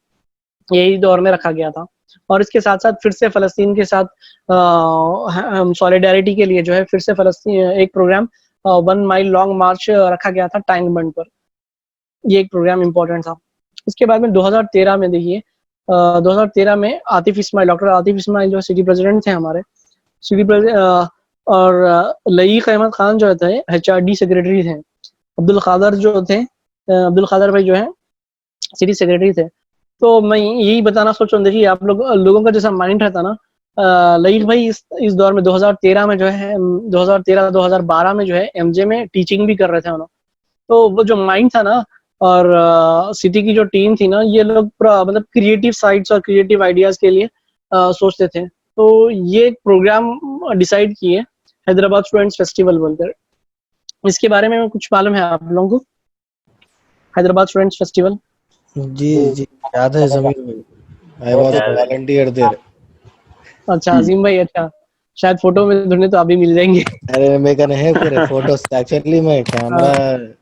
यही दौर में रखा गया था। और इसके साथ साथ फिर से फलस्तीन के साथ सॉलिडारिटी के लिए जो है फिर से फलस्तीन एक प्रोग्राम 1 माइल लॉन्ग मार्च रखा गया था टैंक बंड पर। ये एक प्रोग्राम इम्पोर्टेंट था। इसके बाद में 2013 में देखिए 2013 में डॉक्टर आतिफ इस्माइल जो सिटी प्रेसिडेंट थे हमारे, और लईक अहमद खान जो थे एचआरडी सेक्रेटरी थे, अब्दुल खादर भाई जो है सिटी सेक्रेटरी थे। तो मैं यही बताना सोच रहा हूँ, देखिए आप लोगों का जैसा माइंड रहता ना, लईक भाई इस दौर में 2013 में जो है 2013-2012 में जो है एमजे में टीचिंग भी कर रहे थे उन्होंने। तो वो जो माइंड था ना और सिटी की जो टीम थी ना, ये लोग मतलब क्रिएटिव साइट्स और क्रिएटिव आइडियाज के लिए सोचते थे। तो ये प्रोग्राम डिसाइड किए हैदराबाद स्टूडेंट्स फेस्टिवल बोलकर। इसके बारे में कुछ मालूम है आप लोगों को? हैदराबाद स्टूडेंट्स फेस्टिवल जी याद है जमीर भाई, आई वाज वॉलंटियर देयर। अच्छा अजीम भाई, अच्छा शायद फोटो में ढूंढे तो अभी मिल जाएंगे। अरे मेरे कने है पूरे फोटोज, एक्चुअली मैं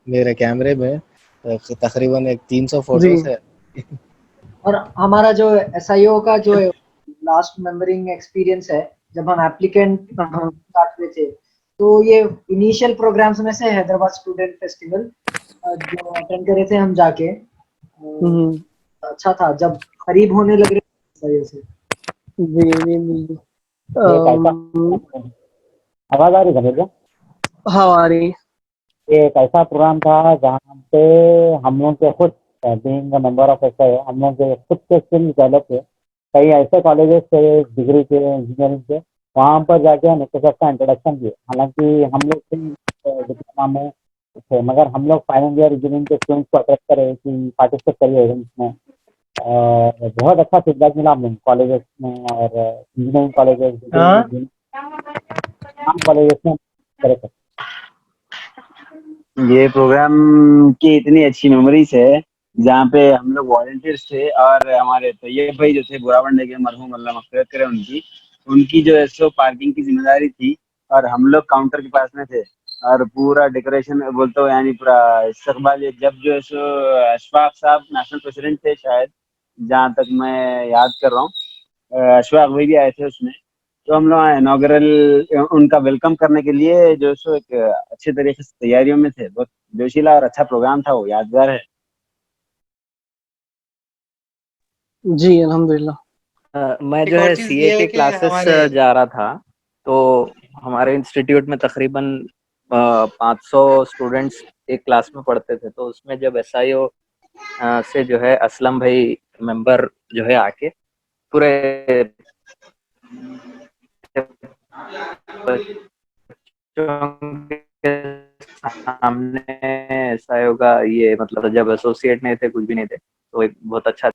मेरे कैमरे में तकरीबन 300 फोटोज है। और हमारा जो एसआईओ का जो लास्ट मेंबरिंग एक्सपीरियंस है, जब हम एप्लीकेंट स्टार्ट हुए थे, तो ये इनिशियल प्रोग्राम्स में से हैदराबाद स्टूडेंट फेस्टिवल जो अटेंड करे थे हम जाके, अच्छा था जब करीब होने लग रहे से। जी आवाज आ रही है क्या? हाँ आ रही। ये एक ऐसा प्रोग्राम था जहाँ पे हम लोग के खुद बीइंग मेंबर ऑफ एसआईओ हम लोग के खुद के स्किल डेवलप हुए। कई ऐसे कॉलेजेस थे डिग्री के, इंजीनियरिंग के, वहाँ पर जाके हम एक का इंट्रोडक्शन दिए। हालांकि हम लोग डिप्लोमा में थे, मगर हम लोग फाइनल ईयर इंजीनियरिंग के स्टूडेंट्स को अट्रैक्ट करे कि पार्टिसिपेट करिए इवेंट्स में। और बहुत अच्छा फीडबैक मिला हम लोग कॉलेजेस में और इंजीनियरिंग कॉलेजेस कॉलेजेस में करे थे। ये प्रोग्राम की इतनी अच्छी मेमोरीज है जहाँ पे हम लोग वॉलंटियर्स थे और हमारे तैयब भाई जो थे बुरावंडे के, मरहूम अल्लाह मग़फ़िरत करे उनकी जो है सो पार्किंग की जिम्मेदारी थी और हम लोग काउंटर के पास में थे और पूरा डेकोरेशन बोलते हो यानी पूरा इस्तकबाल जब जो है सो अशफाक साहब नेशनल प्रेसिडेंट थे शायद, जहाँ तक मैं याद कर रहा हूँ, अशफाक भाई भी आए थे उसमें। तो हम लोग इनॉग्रल उनका वेलकम करने के लिए जो है सो एक अच्छे तरीके से तैयारियों में थे। बहुत जोशीला और अच्छा प्रोग्राम था, वो यादगार है। जी अल्हम्दुलिल्लाह। मैं एक जो और है चीज सीए ये है के कि क्लासेस हमारे जा रहा था, तो हमारे इंस्टीट्यूट में तकरीबन 500 स्टूडेंट्स एक क्लास में पढ़ते थे। तो उसमें जब एसआईओ से जो है असलम भाई मेंबर जो है आके पूरे बच्चों के सामने एसआईओ का ये मतलब जब एसोसिएट नहीं थे, कुछ भी नहीं थे, तो एक बहुत अच्छा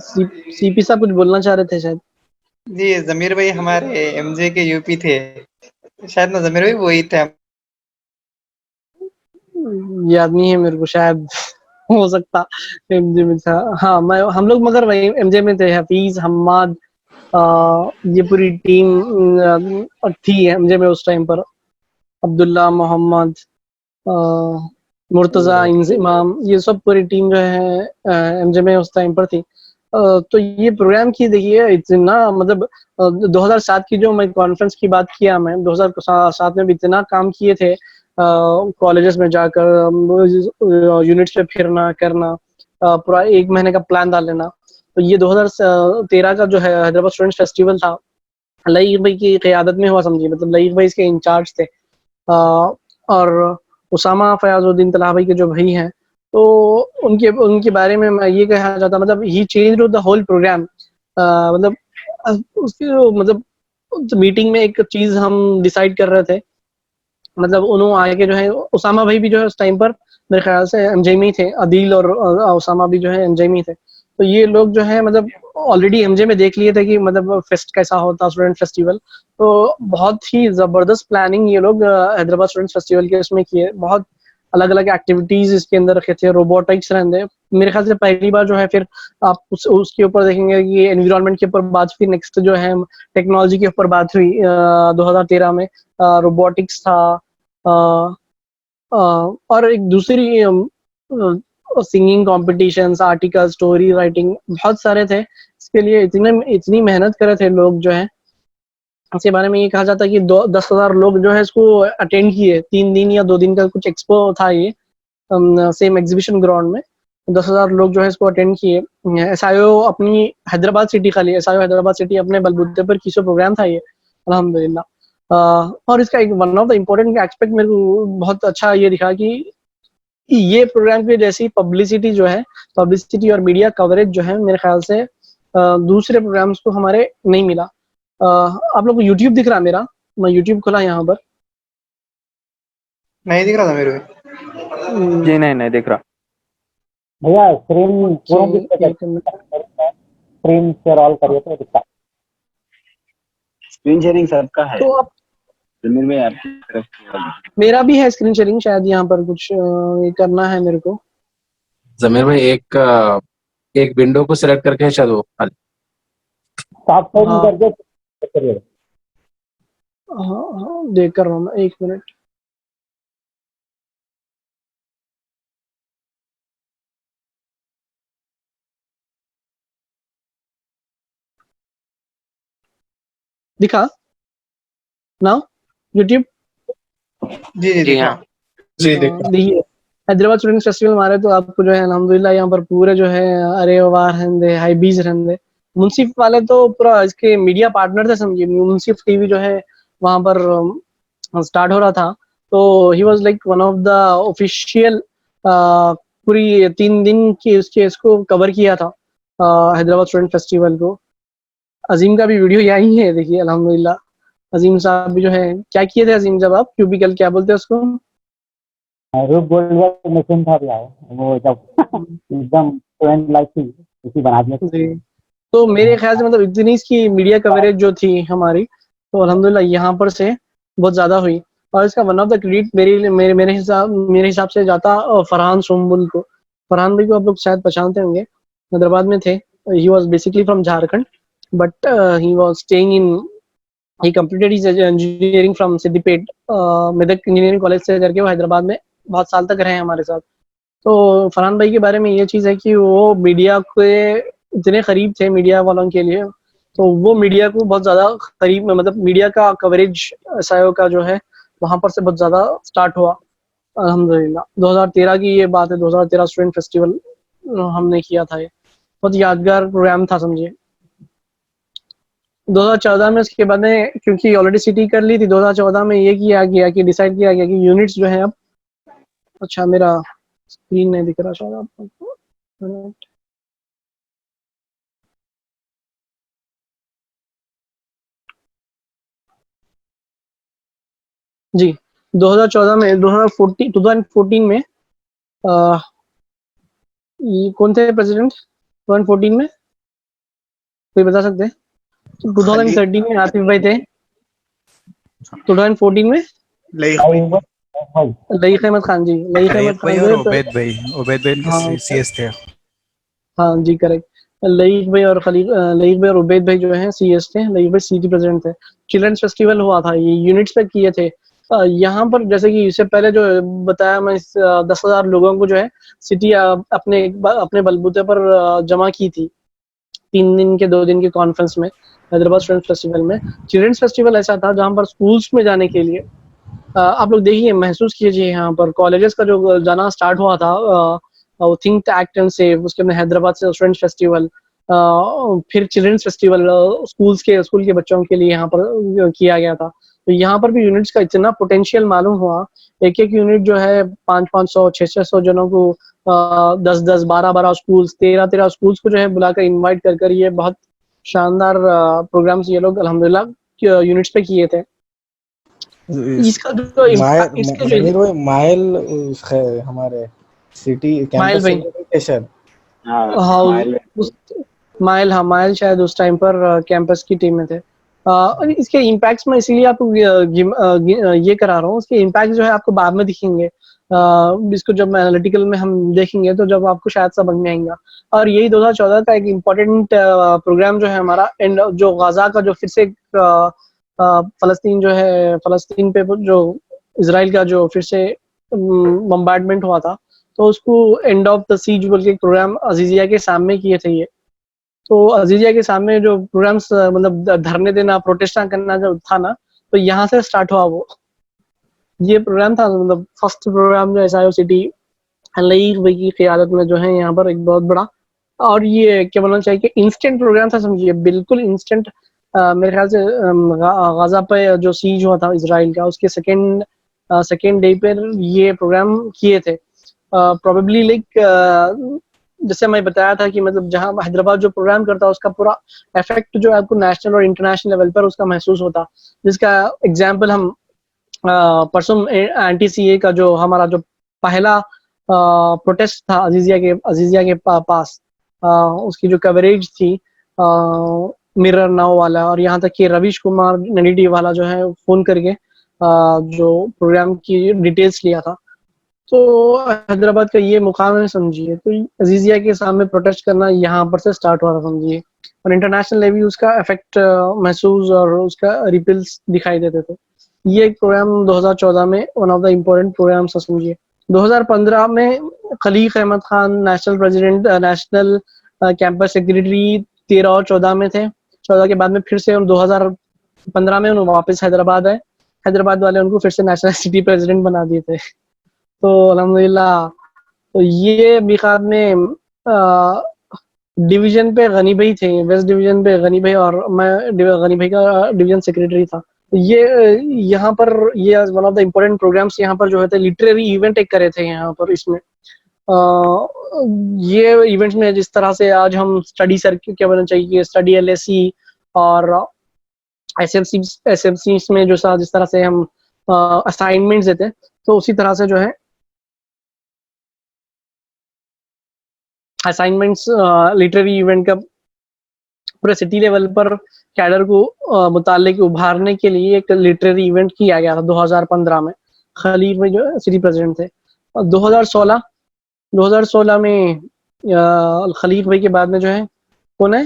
सीपी साहब कुछ बोलना चाह रहे थे शायद। जी जमीर भाई हमारे एमजे के यूपी थे शायद ना, जमीर भाई वही थे। याद नहीं है मेरे को, शायद हो सकता एमजे में था। हाँ मैं हम लोग मगर वही एमजे में थे, हफीज हम्माद ये पूरी टीम थी एमजे में उस टाइम पर। अब्दुल्ला मोहम्मद मुर्तजा इमाम, ये सब पूरी टीम जो है एमजे में उस टाइम पर थी। तो ये प्रोग्राम की देखिए इतना मतलब 2007 की जो मैं कॉन्फ्रेंस की बात किया, मैं 2007 में भी इतना काम किए थे कॉलेजेस में जाकर, यूनिट्स पे फिरना करना, पूरा 1 महीने का प्लान डाल लेना। तो ये 2013 का जो है हैदराबाद स्टूडेंट्स फेस्टिवल था, लईक भाई की क़यादत में हुआ समझिए, मतलब लईक भाई इसके इंचार्ज थे। और उसामा फयाजुद्दीन तलाबी के जो भाई हैं, तो उनके उनके बारे में मैं ये कहना चाहता, मतलब ही चेंज्ड द होल प्रोग्राम। मतलब उसके मतलब मीटिंग में एक चीज़ हम डिसाइड कर रहे थे, मतलब उन्होंने आगे जो है उसामा भाई भी जो है उस टाइम पर मेरे ख्याल से एमजे में ही थे, अदील और उसामा भी जो है एमजे में ही थे। तो ये लोग जो है मतलब ऑलरेडी एमजे में देख लिए थे कि मतलब फेस्ट कैसा होता, स्टूडेंट फेस्टिवल। तो बहुत ही ज़बरदस्त प्लानिंग ये लोग हैदराबाद स्टूडेंट फेस्टिवल के उसमें किए। बहुत अलग-अलग एक्टिविटीज़ इसके अंदर रखे थे, रोबोटिक्स रहते। मेरे ख्याल से पहली बार जो है फिर आप उसके ऊपर देखेंगे कि एनवायरनमेंट के ऊपर बात, फिर नेक्स्ट जो है टेक्नोलॉजी के ऊपर बात हुई 2013 में। रोबोटिक्स था, अ, और एक दूसरी singing competitions, article, story writing बहुत सारे थे। इसके लिए इतनी मेहनत करे थे लोग जो है, इसके बारे में ये कहा जाता है कि 10,000 लोग जो है इसको अटेंड किए। 3 दिन या 2 दिन का कुछ एक्सपो था ये सेम एग्जीबिशन ग्राउंड में। 10,000 लोग जो है इसको अटेंड किए। एसआईओ अपनी हैदराबाद सिटी, खाली एसआईओ हैदराबाद सिटी अपने बलबूते पर किसी प्रोग्राम था ये, अल्हम्दुलिल्लाह। और इसका एक one of the important aspect मेरे को बहुत अच्छा ये दिखा कि ये प्रोग्राम की जैसी पब्लिसिटी जो है, पब्लिसिटी और मीडिया कवरेज जो है मेरे ख्याल से दूसरे प्रोग्राम्स को हमारे नहीं मिला। आप लोग को यूट्यूब दिख रहा है मेरा? मैं यूट्यूब खोला यहाँ पर। नहीं दिख रहा था मेरे को। जी नहीं दिख रहा। भैया स्क्रीन पूरा दिखता है, स्क्रीन शेयर ऑल करिए तो दिखता है। स्क्रीन शेयरिंग सबका है, तो आप जमीर में आपकी तरफ मेरा भी है स्क्रीन शेयरिंग, शायद यहाँ पर कुछ ये करना है मेरे को। जमीर भाई एक विंडो को सिलेक्ट करके शायद वो स्टॉप साइन हाँ करके करिए। हाँ देख कर रहा हूँ मैं, 1 मिनट। दिखा ना यूट्यूब? जी जी जी दिखा। हाँ। जी देखा। देखिए हैदराबाद स्टूडेंट फेस्टिवल हमारे, तो आपको जो है अल्हम्दुलिल्लाह यहाँ पर पूरे जो है अरे वाह रहंदे, हाई बीज रहंदे, मुंसिफ वाले तो पूरा इसके मीडिया पार्टनर थे समझिए। मुंसिफ टीवी जो है वहाँ पर स्टार्ट हो रहा था, तो ही was like one of the official, पूरी 3 दिन की उसके इसको कवर किया था हैदराबाद स्टूडेंट फेस्टिवल को। अजीम का भी वीडियो यही है, देखिए अल्हम्दुलिल्लाह। अजीम साहब भी जो है क्या किए थे अजीम, जब आप क्यूबिकल क्या बोलते हैं उसको, रूप गोल्ड मशीन था भैया, वो जब एकदम स्टूडेंट लाइफ थी उसी बना दिया। जी। तो मेरे ख्याल से मतलब इतनी इसकी मीडिया कवरेज जो थी हमारी, तो अल्हम्दुलिल्लाह यहाँ पर से बहुत ज़्यादा हुई। और इसका वन ऑफ द क्रेडिट मेरे हिसाब से जाता फरहान सुम्बुल को। फरहान भाई को आप लोग शायद पहचानते होंगे, हैदराबाद में थे। He was basically from Jharkhand, but he was staying in, he completed his engineering from Siddipet Medak engineering college से करके वो हैदराबाद में बहुत साल तक रहे हमारे साथ। तो फरहान भाई के बारे में ये चीज़ है कि वो मीडिया के इतने करीब थे मीडिया वालों के लिए, तो वो मीडिया को बहुत ज़्यादा करीब में, मतलब मीडिया का कवरेज एसआईओ का जो है वहाँ पर से बहुत ज़्यादा स्टार्ट हुआ अल्हम्दुलिल्लाह। 2013 की ये बात है, 2013 स्टूडेंट फेस्टिवल हमने किया था। ये बहुत यादगार प्रोग्राम था समझिए। 2014 में इसके बाद में, क्योंकि ऑलरेडी सिटी कर ली थी, 2014 में ये किया गया कि डिसाइड किया गया कि यूनिट्स जो है अब, अच्छा मेरा स्क्रीन नहीं दिख रहा शायद आपको, जी 2014 में 2014 में ये कौन थे प्रेसिडेंट 2014 में, कोई बता सकते हैं? 2013 में आतिफ भाई थे, 2014 में लईक अहमद खान जी, लईक अहमद खान जो है उबैद भाई सीएस थे। हाँ जी करेक्ट, लईक भाई और उबैद भाई जो हैं सीएस थे, लईक भाई सीटी प्रेसिडेंट थे। चिल्ड्रंस फेस्टिवल हुआ था, ये यूनिट्स पे किए थे। यहाँ पर जैसे कि इससे पहले जो बताया मैं, 10,000 लोगों को जो है सिटी अपने बलबूते पर जमा की थी 3 दिन के 2 दिन के कॉन्फ्रेंस में हैदराबाद स्टूडेंट फेस्टिवल में। चिल्ड्रंस फेस्टिवल ऐसा था जहाँ पर स्कूल्स में जाने के लिए आप लोग देखिए, महसूस कीजिए, यहाँ पर कॉलेजेस का जो जाना स्टार्ट हुआ था, थिंक एक्ट एंड सेव, उसके अंदर हैदराबाद से स्टूडेंट फेस्टिवल, फिर चिल्ड्रंस फेस्टिवल स्कूल के बच्चों के लिए यहाँ पर किया गया था। तो यहाँ पर भी यूनिट्स का इतना पोटेंशियल मालूम हुआ। एक यूनिट जो है 500-500 600 जनों को 10-10 12-12 स्कूल्स 13-13 स्कूल्स को जो है बुलाकर इनवाइट कर ये बहुत शानदार प्रोग्राम्स ये लोग अल्हम्दुलिल्लाह यूनिट्स पे किए थे। इसका जो माइल हमारे सिटी कैंपस सेलिब्रेशन, माइल शायद उस टाइम पर कैंपस की टीम में थे। इसके इम्पैक्ट्स में इसीलिए आपको ये करा रहा हूँ, उसके इम्पैक्ट जो है आपको बाद में दिखेंगे। इसको जब एनालिटिकल में हम देखेंगे तो जब आपको शायद समझ में आएगा। और यही 2014 का एक इम्पोर्टेंट प्रोग्राम जो है हमारा, एंड जो गाजा का जो फिर से फलस्तीन पे जो इजराइल का जो फिर से बम्बार्डमेंट हुआ था, तो उसको एंड ऑफ द सीज बोल के प्रोग्राम अजीजिया के सामने किए थे ये। तो अजीजिया के सामने जो प्रोग्राम्स मतलब धरने देना, प्रोटेस्ट करना जो था ना, तो यहाँ से स्टार्ट हुआ वो ये प्रोग्राम था। मतलब फर्स्ट प्रोग्राम जो एसआईओ सिटी लईक भाई की क़ियादत में जो है यहाँ पर एक बहुत बड़ा, और ये क्या बोलना चाहिए कि इंस्टेंट प्रोग्राम था समझिए, बिल्कुल इंस्टेंट। मेरे ख्याल से गाजा पे जो सीज हुआ था इजराइल का, उसके सेकेंड डे पर ये प्रोग्राम किए थे। प्रोबेबली लाइक जैसे मैं बताया था कि मतलब जहां हैदराबाद जो प्रोग्राम करता है उसका पूरा इफेक्ट जो है आपको नेशनल और इंटरनेशनल लेवल पर उसका महसूस होता। जिसका एग्जांपल हम परसों एंटी सीए का जो हमारा जो पहला प्रोटेस्ट था अजीजिया के पास, उसकी जो कवरेज थी मिरर नाउ वाला, और यहाँ तक कि रवीश कुमार नडीडी वाला जो है फोन करके जो प्रोग्राम की डिटेल्स लिया था। तो हैदराबाद का ये मुकाम है समझिए। तो अजीजिया के सामने प्रोटेस्ट करना यहाँ पर से स्टार्ट हुआ था समझिए, और इंटरनेशनल लेवल उसका इफेक्ट महसूस और उसका रिपल्स दिखाई देते थे। ये एक प्रोग्राम 2014 में one of the important program समझिए। 2015 में Khaleeq Ahmad Khan national president, national campus secretary 13 और 14 में थे। 14 के बाद में फिर से 2015 में उन्होंने वापस हैदराबाद आए। हैदराबाद वाले उनको फिर से नेशनल सिटी प्रेसिडेंट बना दिए थे। तो अल्हम्दुलिल्लाह, तो ये बिखार में डिवीजन पे गनी भाई थे, वेस्ट डिवीजन पे गनी भाई, और मैं गनी भाई का डिवीजन सेक्रेटरी था। ये यहाँ पर ये one of the important programs यहाँ पर जो है लिटरेरी इवेंट एक करे थे यहाँ पर। इसमें ये इवेंट्स में जिस तरह से आज हम स्टडी सर्किट क्या बोलना चाहिए, स्टडी एलएसी और एसएमसी में जो जिस तरह से हम असाइनमेंट्स देते, तो उसी तरह से जो है असाइनमेंट्स लिटरेरी इवेंट का पूरे सिटी लेवल पर कैडर को मुतालिक उभारने के लिए एक लिटरेरी इवेंट किया गया था 2015 में। खलीफ में जो सिटी प्रेसिडेंट थे। और 2016 में खलीफ भाई के बाद में जो है कौन है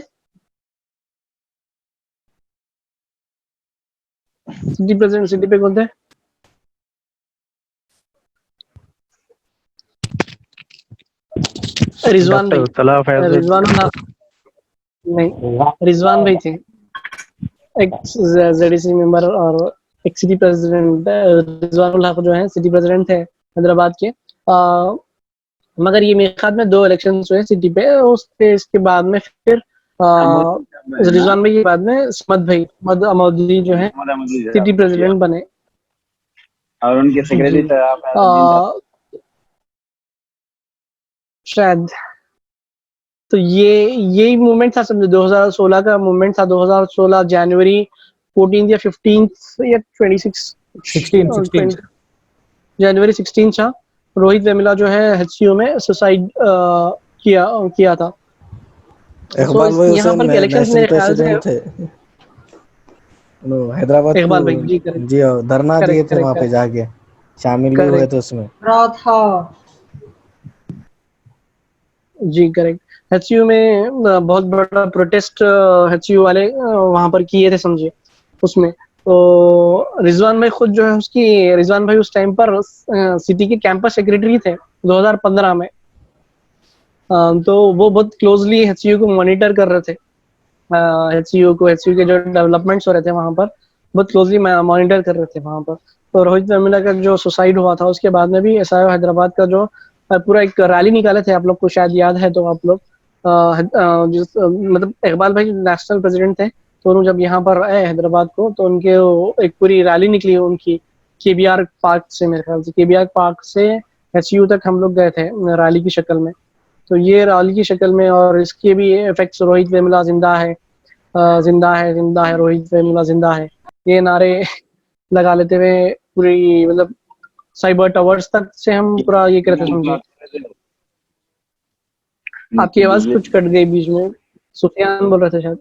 सिटी प्रेसिडेंट, सिटी पे कौन थे? रिजवान भाई, रिजवान नहीं, रिजवान भाई थे, एक्स जेडीसी मेंबर और एक सिटी प्रेसिडेंट। रिजवान हक जो है सिटी प्रेसिडेंट थे हैदराबाद के। मगर ये मेरे ख्याल में 2 इलेक्शंस हुए सिटी पे, उसके इसके बाद में फिर रिजवान भाई के बाद में समद भाई, समद अमोदी जो है सिटी प्रेसिडेंट बने और उनके सेक्रेटरी शायद। तो यही मूवमेंट था समझो, 2016 का मूवमेंट था। 2016 जनवरी 14 या 15 या 16 जनवरी 16 था। रोहित वेमुला जो है एचसीयू में सुसाइड किया था। इकबाल भाई यहाँ पर इलेक्शंस मेरे ख्याल से थे हैदराबाद इकबाल भाई जी जी धरना दिए थे वहाँ पे जाके, शामिल भी हुए थे उसमें। जी करेक्ट। एचयू में बहुत बड़ा प्रोटेस्ट एचयू वाले वहां पर किए थे समझिए उसमें। तो रिजवान भाई खुद जो है रिजवान भाई उस टाइम पर सिटी के कैंपस सेक्रेटरी थे 2015 में। तो वो बहुत क्लोजली एचयू को मॉनिटर कर रहे थे। एचयू के जो डेवलपमेंट्स हो रहे थे वहां पर बहुत क्लोजली मॉनिटर कर रहे थे वहां पर। तो रोहित वेमुला का जो सुसाइड हुआ था उसके बाद में भी एसआईओ हैदराबाद का जो पूरा एक रैली निकाले थे, आप लोग को शायद याद है। तो आप लोग मतलब इकबाल भाई नेशनल प्रेसिडेंट थे, तो उन्होंने जब यहाँ पर आए हैदराबाद को तो उनके एक पूरी रैली निकली उनकी केबीआर पार्क से, मेरे ख्याल से केबीआर पार्क से एचयू तक हम लोग गए थे रैली की शक्ल में। तो ये रैली की शक्ल में, और इसके भी इफेक्ट्स रोहित वेमुला जिंदा है, जिंदा है, जिंदा है, रोहित वेमुला जिंदा है, ये नारे लगा लेते हुए पूरी मतलब साइबर टावर्स तक से हम पूरा ये करते समझिए। आपकी आवाज कुछ कट गई बीच में, सुफियान बोल रहे थे शायद।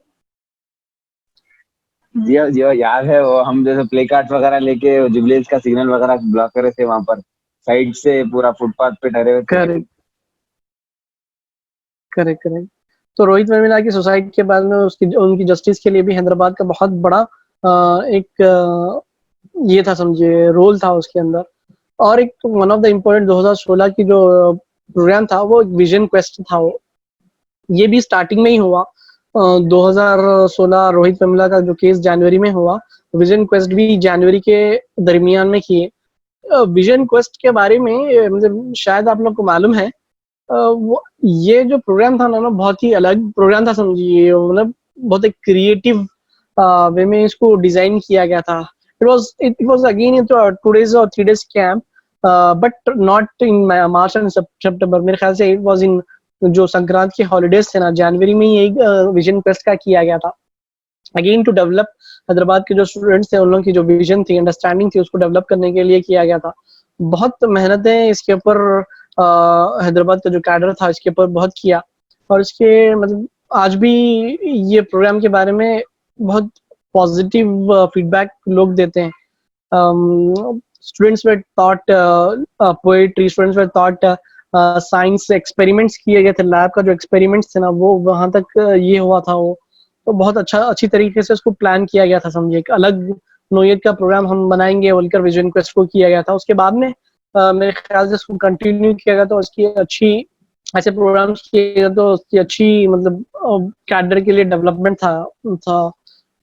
जी याद है, वो हम जैसे प्ले कार्ड वगैरह लेके जुबलेज का सिग्नल वगैरह ब्लॉक करे थे वहां पर, साइड से पूरा फुटपाथ पे ठहरे हुए थे। करेक्ट। तो रोहित वेमुला की सुसाइड के बाद में उनकी जस्टिस के लिए भी हैदराबाद का बहुत बड़ा एक ये था समझिए, रोल था उसके अंदर। और एक वन ऑफ द इम्पोर्टेंट 2016 की जो प्रोग्राम था वो विजन क्वेस्ट था। वो ये भी स्टार्टिंग में ही हुआ। 2016 रोहित वेमुला का जो केस जनवरी में हुआ, विजन क्वेस्ट भी जनवरी के दरमियान में किए। विजन क्वेस्ट के बारे में मतलब शायद आप लोग को मालूम है, वो ये जो प्रोग्राम था ना बहुत ही अलग प्रोग्राम था समझिए। मतलब बहुत एक क्रिएटिव वे में इसको डिजाइन किया गया था। it was again into a 2 days or 3 days camp, but not in March and September। मेरे ख्याल से it was in जो संक्रांत के हॉलीडेज थे ना, जनवरी में ही एक विजन क्वेस्ट का किया गया था। अगेन टू डेवलप हैदराबाद के जो स्टूडेंट्स थे उन लोगों की जो विजन थी, अंडरस्टैंडिंग थी, उसको डेवलप करने के लिए किया गया था। बहुत मेहनतें इसके ऊपर हैदराबाद का जो कैडर था इसके ऊपर बहुत किया। और इसके मतलब आज भी ये प्रोग्राम के बारे में बहुत पॉजिटिव फीडबैक लोग देते हैं। स्टूडेंट्स वे टॉट पोएट्री, स्टूडेंट्स वे टॉट साइंस एक्सपेरिमेंट्स किए गए थे। लैब का जो एक्सपेरिमेंट्स थे ना वो वहां तक ये हुआ था। वो तो बहुत अच्छी तरीके से उसको प्लान किया गया था समझिए। एक अलग नोयत का प्रोग्राम हम बनाएंगे बोलकर विजन क्वेस्ट को किया गया था। उसके बाद में मेरे ख्याल से उसको कंटिन्यू किया गया, तो उसकी अच्छी ऐसे प्रोग्राम्स किए गए तो उसकी अच्छी मतलब कैडर के लिए डेवलपमेंट था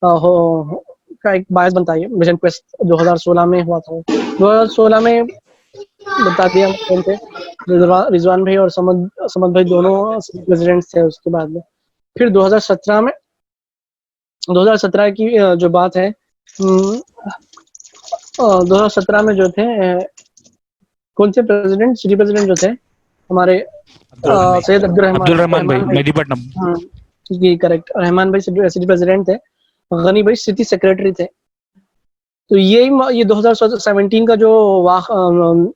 का एक बायस बनता है। विजन क्वेस्ट 2016 में हुआ था। 2016 में बता दिया कौन थे, रिजवान भाई और समद भाई दोनों प्रेसिडेंट थे। उसके बाद में फिर 2017 की जो बात है, 2017 में जो थे कौन से प्रेसिडेंट, सिटी प्रेसिडेंट जो थे हमारे सैयद अब्दुल रहमान भाई मेहदीपट्टनम। जी करेक्ट, रहमान भाई सिटी प्रेसिडेंट थे, गनी भाई सिटी सेक्रेटरी थे। तो ये 2017 का जो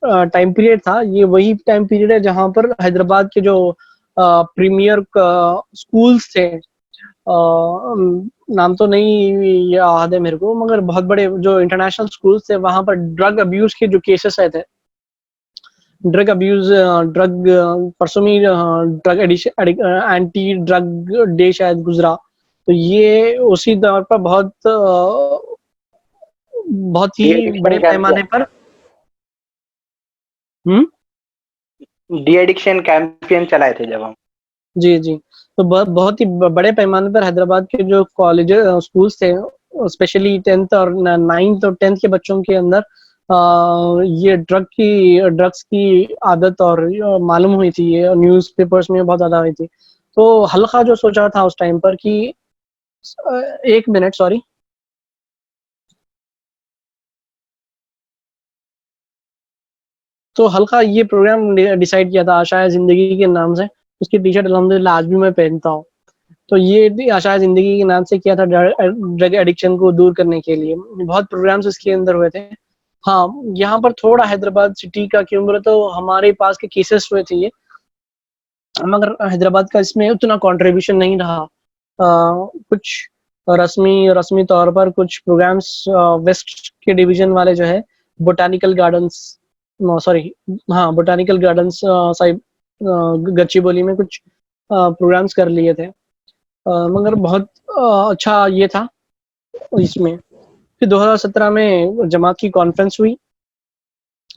टाइम पीरियड था, ये वही टाइम पीरियड है जहां पर हैदराबाद के जो प्रीमियर स्कूल्स थे नाम तो नहीं याद है मेरे को, मगर बहुत बड़े जो इंटरनेशनल स्कूल्स थे वहां पर ड्रग अब्यूज के जो केसेस आए थे, ड्रग अब्यूज, ड्रग परसों में drug addiction anti drug day शायद गुजरा, तो ये उसी दौर पर बहुत ही बड़े पैमाने पर डी एडिक्शन कैंपेन चलाए थे जब हम। जी जी, तो बहुत ही बड़े पैमाने पर हैदराबाद के जो कॉलेज स्कूल्स थे, स्पेशली 10th और 9th और 10th के बच्चों के अंदर ये ड्रग्स की आदत और मालूम हुई थी, ये न्यूज़पेपर्स में बहुत ज्यादा हुई थी। तो हल्का जो सोचा था उस टाइम पर कि 1 मिनट सॉरी, तो हल्का ये प्रोग्राम डिसाइड किया था आशाए जिंदगी के नाम से, उसकी टी शर्ट अल्हम्दुलिल्लाह आज भी मैं पहनता हूँ। तो ये आशाए जिंदगी के नाम से किया था ड्रग एडिक्शन को दूर करने के लिए, बहुत प्रोग्राम्स इसके अंदर हुए थे। हाँ, यहाँ पर थोड़ा हैदराबाद सिटी का क्यों तो हमारे पास के केसेस हुए थे ये, मगर हैदराबाद का इसमें उतना कंट्रीब्यूशन नहीं रहा। कुछ रस्मी तौर पर कुछ प्रोग्राम्स वेस्ट के डिवीजन वाले जो है बोटानिकल गार्डन्स साहिब गच्चीबोली में कुछ प्रोग्राम्स कर लिए थे, मगर बहुत अच्छा ये था इसमें। फिर 2017 में जमात की कॉन्फ्रेंस हुई,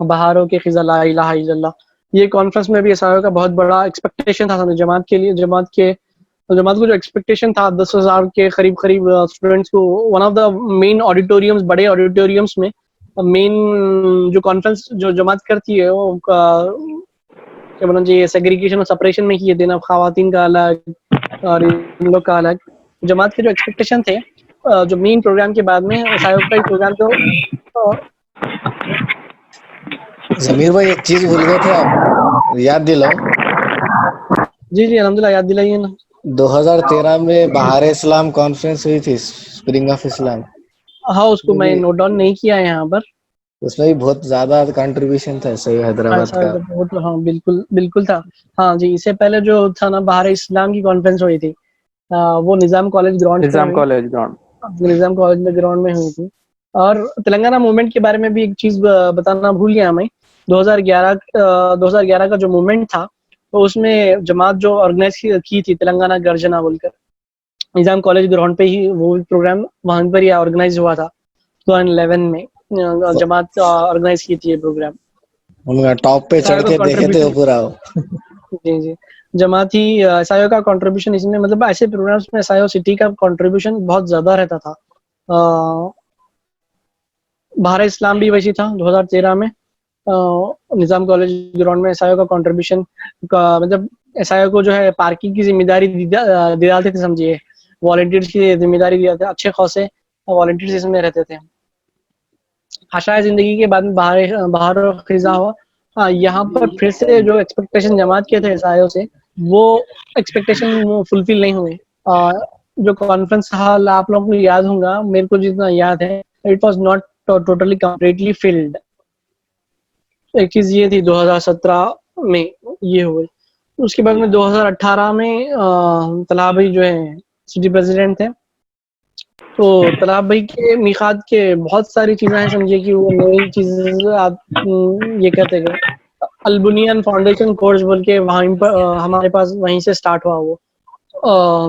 बहारों के खिज़ा ला इलाहा इल्लल्लाह, ये कॉन्फ्रेंस में भी एसआईओ का बहुत बड़ा एक्सपेक्टेशन था जमात के लिए। जमात को जो एक्सपेक्टेशन था 10,000 के करीब स्टूडेंट्स को, one of the main auditoriums, बड़े ऑडिटोरियम्स में मेन जो कॉन्फ्रेंस जो जमात करती है वो क्या बोलना चाहिए, सेग्रीगेशन और सेपरेशन में किए देना, खवातीन का अलग और इन लोग का अलग। जमात के जो एक्सपेक्टेशन थे जो मेन प्रोग्राम के बाद में एसआईओ का प्रोग्राम तो जमीर भाई एक चीज भूल गए थे आप, याद दिलाओ। जी अल्हम्दुलिल्लाह, याद दिलाइए ना। 2013 में बहार इस्लाम कॉन्फ्रेंस हुई थी, स्प्रिंग ऑफ इस्लाम। हाँ, उसको मैं नोट डाउन नहीं किया है यहाँ पर। उसमें भी बहुत ज्यादा कंट्रीब्यूशन था सही हैदराबाद का। वो तो हाँ बिल्कुल था। हाँ जी, इससे पहले जो था ना बहार इस्लाम की कॉन्फ्रेंस हुई थी, वो निजाम कॉलेज ग्राउंड में हुई थी। और तेलंगाना मूवमेंट के बारे में भी एक चीज बताना भूल गया मैं। 2011 का जो मूवमेंट था, तो उसमें जमात जो ऑर्गेनाइज की थी तेलंगाना गर्जना बोलकर, निजाम कॉलेज ग्राउंड पे ही वो प्रोग्राम वहां पर ही ऑर्गेनाइज हुआ था 2011 में। जमात ऑर्गेनाइज की थी ये प्रोग्राम, उनका टॉप पे चढ़ के देखे थे वो पूरा। जी जमात ही एसआईओ का कंट्रीब्यूशन इसमें, मतलब ऐसे प्रोग्राम्स में एसआईओ सिटी का कंट्रीब्यूशन बहुत ज्यादा रहता था। बहार इस्लाम भी वैसी था 2013 में। निजाम कॉलेज ग्राउंड में एसआईओ का कंट्रीब्यूशन का मतलब एसआईओ को जो है पार्किंग की जिम्मेदारी दिलाते थे, समझिए वॉलंटियर्स की जिम्मेदारी दिलाते, अच्छे खासे वॉलंटियर्स इसमें रहते थे। आशाए जिंदगी के बाद में बाहर खिजा हुआ। हाँ, यहाँ पर फिर से जो एक्सपेक्टेशन जमात के थे एसआईओ से, वो एक्सपेक्टेशन फुलफिल नहीं हुए। जो कॉन्फ्रेंस हॉल आप लोगों को याद होगा, मेरे को जितना याद है, it was not totally completely filled. एक चीज ये थी 2017 में ये हुई। उसके बाद में 2018 में तलाब भाई जो है सिटी प्रेसिडेंट थे, तो तलाब भाई के मिखात के बहुत सारी चीजें हैं, समझिए कि वो नई चीज आप ये कहते गए। अल्बुनियन फाउंडेशन कोर्स बोल के वहीं पर हमारे पास वहीं से स्टार्ट हुआ वो,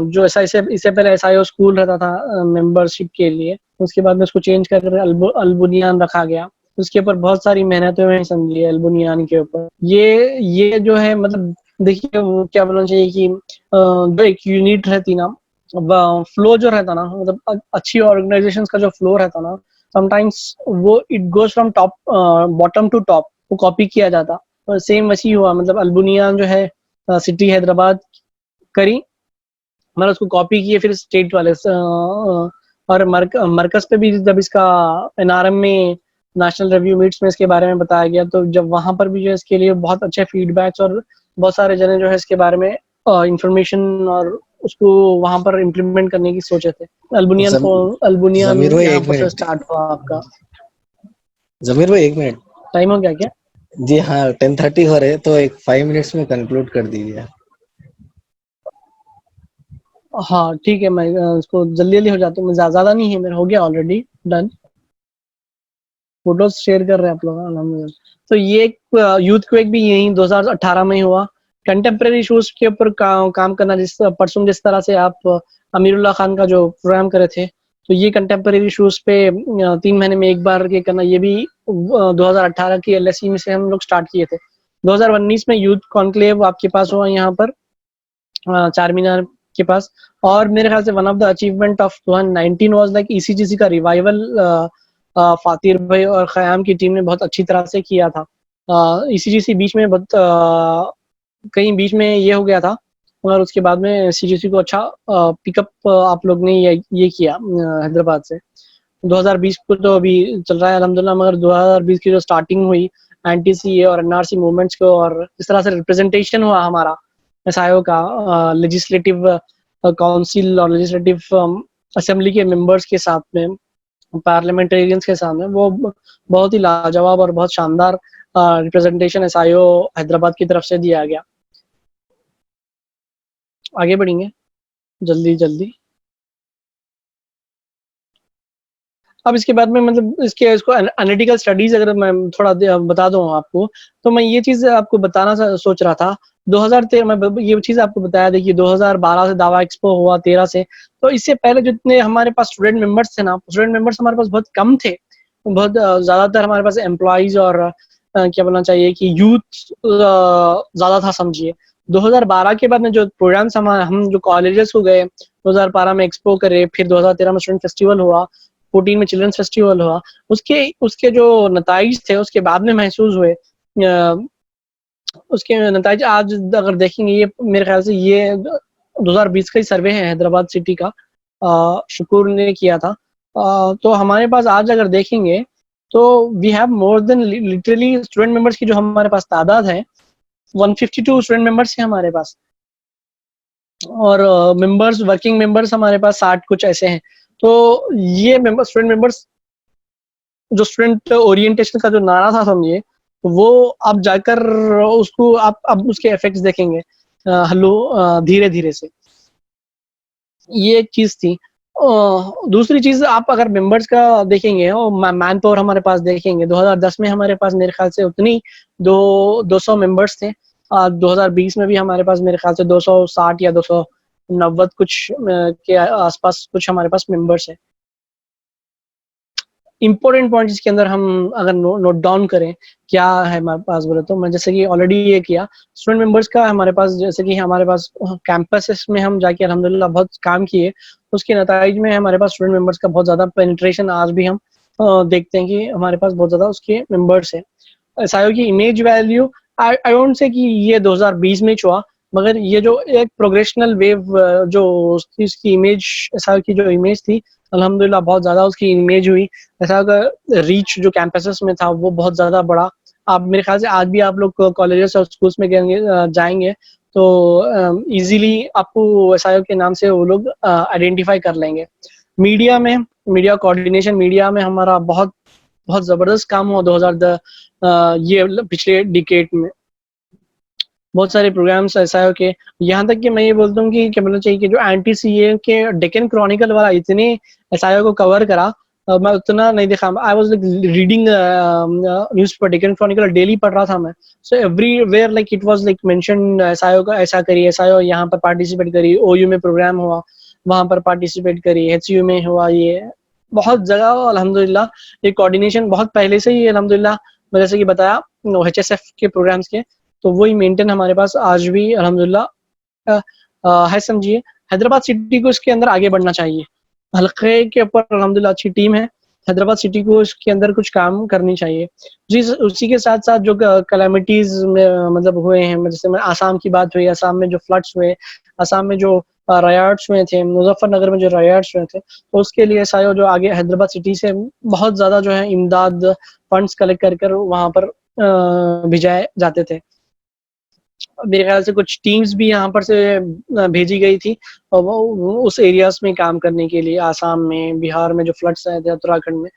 जो इससे पहले एसआईओ स्कूल रहता था मेंबरशिप के लिए, उसके बाद में उसको चेंज कर अल्बुनियान रखा गया। उसके ऊपर बहुत सारी मेहनतें हुई, समझिए अल्बुनियान के ऊपर। ये जो है मतलब देखिए वो क्या बोलना चाहिए कि जो एक यूनिट रहती ना, फ्लो जो रहता ना, मतलब अच्छी ऑर्गेनाइजेशंस का जो फ्लो रहता ना, समटाइम्स वो it goes from top bottom to top, वो कॉपी किया जाता। और सेम वैसी हुआ, मतलब अल्बुनियान जो है सिटी हैदराबाद करी, मैंने उसको कॉपी किए फिर स्टेट वाले और मरकज पे भी जब इसका एनआरएम में नेशनल रिव्यू मीट्स में इसके बारे में बताया गया, तो जब वहां पर भी जो है इसके लिए बहुत अच्छे फीडबैक्स और बहुत सारे जने जो है इसके बारे में इंफॉर्मेशन और उसको वहां पर इम्प्लीमेंट करने की सोचे थे। अल्बुनियन यहाँ पर से स्टार्ट हुआ आपका। जमीर भाई 1 मिनट, टाइम हो गया क्या? जी हाँ 10:30 हो रहे, तो एक 5 मिनट्स में कंक्लूड कर दीजिए। हाँ ठीक है, मैं इसको जल्दी जल्दी हो जाता हूँ, मैं ज़्यादा नहीं है, मेरा हो गया ऑलरेडी डन। फोटोज शेयर कर रहे हैं आप लोग, अल्हम्दुलिल्लाह। तो ये यूथ क्वेक भी यही 2018 में ही हुआ। कंटेम्प्रेरी इशूज के ऊपर काम करना, जिस परसों जिस तरह से आप अमीरुल्लाह खान का जो प्रोग्राम करे थे, तो ये कंटेम्प्रेरी इशूज पे 3 महीने में एक बार के करना, ये भी 2018 की एलएसई में से हम लोग स्टार्ट किए थे। 2019 में यूथ कॉन्क्लेव आपके पास हुआ यहाँ पर चार मीनार के पास। और मेरे ख्याल से one of the achievement of 2019 was like ECGC का रिवाइवल। फातिर भाई और खयाम की टीम ने बहुत अच्छी तरह से किया था। ईसीजीसी बीच में बहुत कहीं बीच में ये हो गया था, मगर उसके बाद में सीजीसी को अच्छा पिकअप आप लोग ने ये किया हैदराबाद से। 2020 को तो अभी चल रहा है अल्हम्दुलिल्लाह, मगर 2020 की जो स्टार्टिंग हुई एंटी-सीए और एनआरसी मूवमेंट्स को, और इस तरह से रिप्रेजेंटेशन हुआ हमारा एसआईओ का लेजिस्लेटिव काउंसिल और लेजिस्लेटिव असेंबली के मेंबर्स के साथ में, पार्लियामेंटेरियंस के सामने, वो बहुत ही लाजवाब और बहुत शानदार रिप्रेजेंटेशन एसआईओ हैदराबाद की तरफ से दिया गया। आगे बढ़ेंगे जल्दी जल्दी। अब इसके बाद में मतलब इसको एनालिटिकल स्टडीज अगर मैं थोड़ा बता दूं आपको, तो मैं ये चीज़ आपको बताना सोच रहा था। 2013 में ये चीज़ आपको बताया, देखिए 2012 से दावा एक्सपो हुआ, 13 से, तो इससे पहले जितने हमारे पास स्टूडेंट मेंबर्स थे ना, स्टूडेंट मेंबर्स हमारे पास बहुत कम थे। बहुत ज़्यादातर हमारे पास एम्प्लॉइज और क्या बोलना चाहिए कि यूथ ज़्यादा था समझिए। 2012 के बाद में जो प्रोग्राम्स हम जो कॉलेजेस को गए, 2012 में एक्सपो करे, फिर 2013 में स्टूडेंट फेस्टिवल हुआ, 14 में चिल्ड्रंस फेस्टिवल हुआ, उसके जो नताइज थे उसके बाद में महसूस हुए। उसके नताइज आज अगर देखेंगे, ये मेरे ख्याल से ये 2020 का ही सर्वे है हैदराबाद सिटी का, शुक्र ने किया था। तो हमारे पास आज अगर देखेंगे तो we have more than literally student members की जो हमारे पास तादाद है 152 स्टूडेंट मेंबर्स हैं हमारे पास, और मेंबर्स वर्किंग मेंबर्स हमारे पास 60 कुछ ऐसे हैं। तो ये स्टूडेंट मेंबर्स, जो स्टूडेंट ओरिएंटेशन का जो नारा था समझिए, वो अब जाकर उसको आप अब उसके इफेक्ट्स देखेंगे धीरे धीरे से। ये एक चीज थी। दूसरी चीज, आप अगर मेंबर्स का देखेंगे और मैन पावर हमारे पास देखेंगे, 2010 में हमारे पास मेरे ख्याल से उतनी 200 मेंबर्स थे। 2020 में भी हमारे पास मेरे ख्याल से 260 या 290 कुछ के आसपास कुछ हमारे पास मेंबर्स है। इम्पोर्टेंट पॉइंट इसके अंदर हम अगर नोट डाउन करें क्या है हमारे पास, बोले तो मैं जैसे कि ऑलरेडी ये किया स्टूडेंट मेंबर्स का हमारे पास, जैसे कि हमारे पास कैंपसेस में हम जाके अल्हम्दुलिल्लाह बहुत काम किए, उसके नताइज में हमारे पास स्टूडेंट मेंबर्स का बहुत ज़्यादा पेनिट्रेशन आज भी हम देखते हैं कि हमारे पास बहुत ज़्यादा उसके मेंबर्स हैं। एसआईओ की image value, I don't say कि ये 2020 में हुआ, मगर ये जो एक प्रोग्रेशनल वेव जो उसकी इमेज, एसआईओ की जो इमेज थी अल्हम्दुलिल्लाह बहुत ज़्यादा उसकी इमेज हुई। ऐसा रीच जो कैंपसेस में था वो बहुत ज़्यादा बड़ा। आप मेरे ख्याल से आज भी आप लोग कॉलेजेस और स्कूल्स में जाएंगे तो इजीली आपको एसआईओ के नाम से वो लोग आइडेंटिफाई कर लेंगे। मीडिया में, मीडिया कोऑर्डिनेशन, मीडिया में हमारा बहुत बहुत ज़बरदस्त काम हुआ 2010 ये पिछले डिकेड में। बहुत सारे प्रोग्राम्स एसआईओ के, यहाँ तक कि मैं ये बोलता हूँ कि क्या बोलना चाहिए कि जो एंटी सीए के डेक्कन क्रॉनिकल वाला इतने एसआईओ को कवर करा, मैं उतना नहीं देखा। I was like reading newspaper Deccan Chronicle, daily पढ़ रहा था मैं। So everywhere like it was like mention SIO का ऐसा करिए, एसआईओ यहाँ पर पार्टिसिपेट करी, ओयू में प्रोग्राम हुआ वहाँ पर पार्टिसिपेट करी, एचयू में हुआ, ये बहुत जगह अल्हम्दुलिल्लाह ये कोऑर्डिनेशन बहुत पहले से ही अल्हम्दुलिल्लाह, मैं जैसे कि बताया एचएसएफ के प्रोग्राम्स के, तो वही मेंटेन हमारे पास आज भी अल्हम्दुलिल्लाह है समझिए। हैदराबाद सिटी को इसके अंदर आगे बढ़ना चाहिए। हल्के के ऊपर अल्हम्दुलिल्लाह अच्छी टीम है, हैदराबाद सिटी को इसके अंदर कुछ काम करनी चाहिए। उसी के साथ साथ जो कैलामिटीज में मतलब हुए हैं, जैसे मैं आसाम की बात हुई, आसाम में जो फ्लड्स हुए, आसाम में जो रायट्स हुए थे, मुजफ्फरनगर में जो रायट्स हुए थे, तो उसके लिए एसआईओ जो आगे हैदराबाद सिटी से बहुत ज़्यादा जो है इमदाद फंड्स कलेक्ट कर वहाँ पर भिजाए जाते थे। मेरे ख्याल से कुछ टीम्स भी यहाँ पर से भेजी गई थी और वो उस एरियाज में काम करने के लिए, आसाम में, बिहार में जो फ्लड्स आए थे, उत्तराखंड में,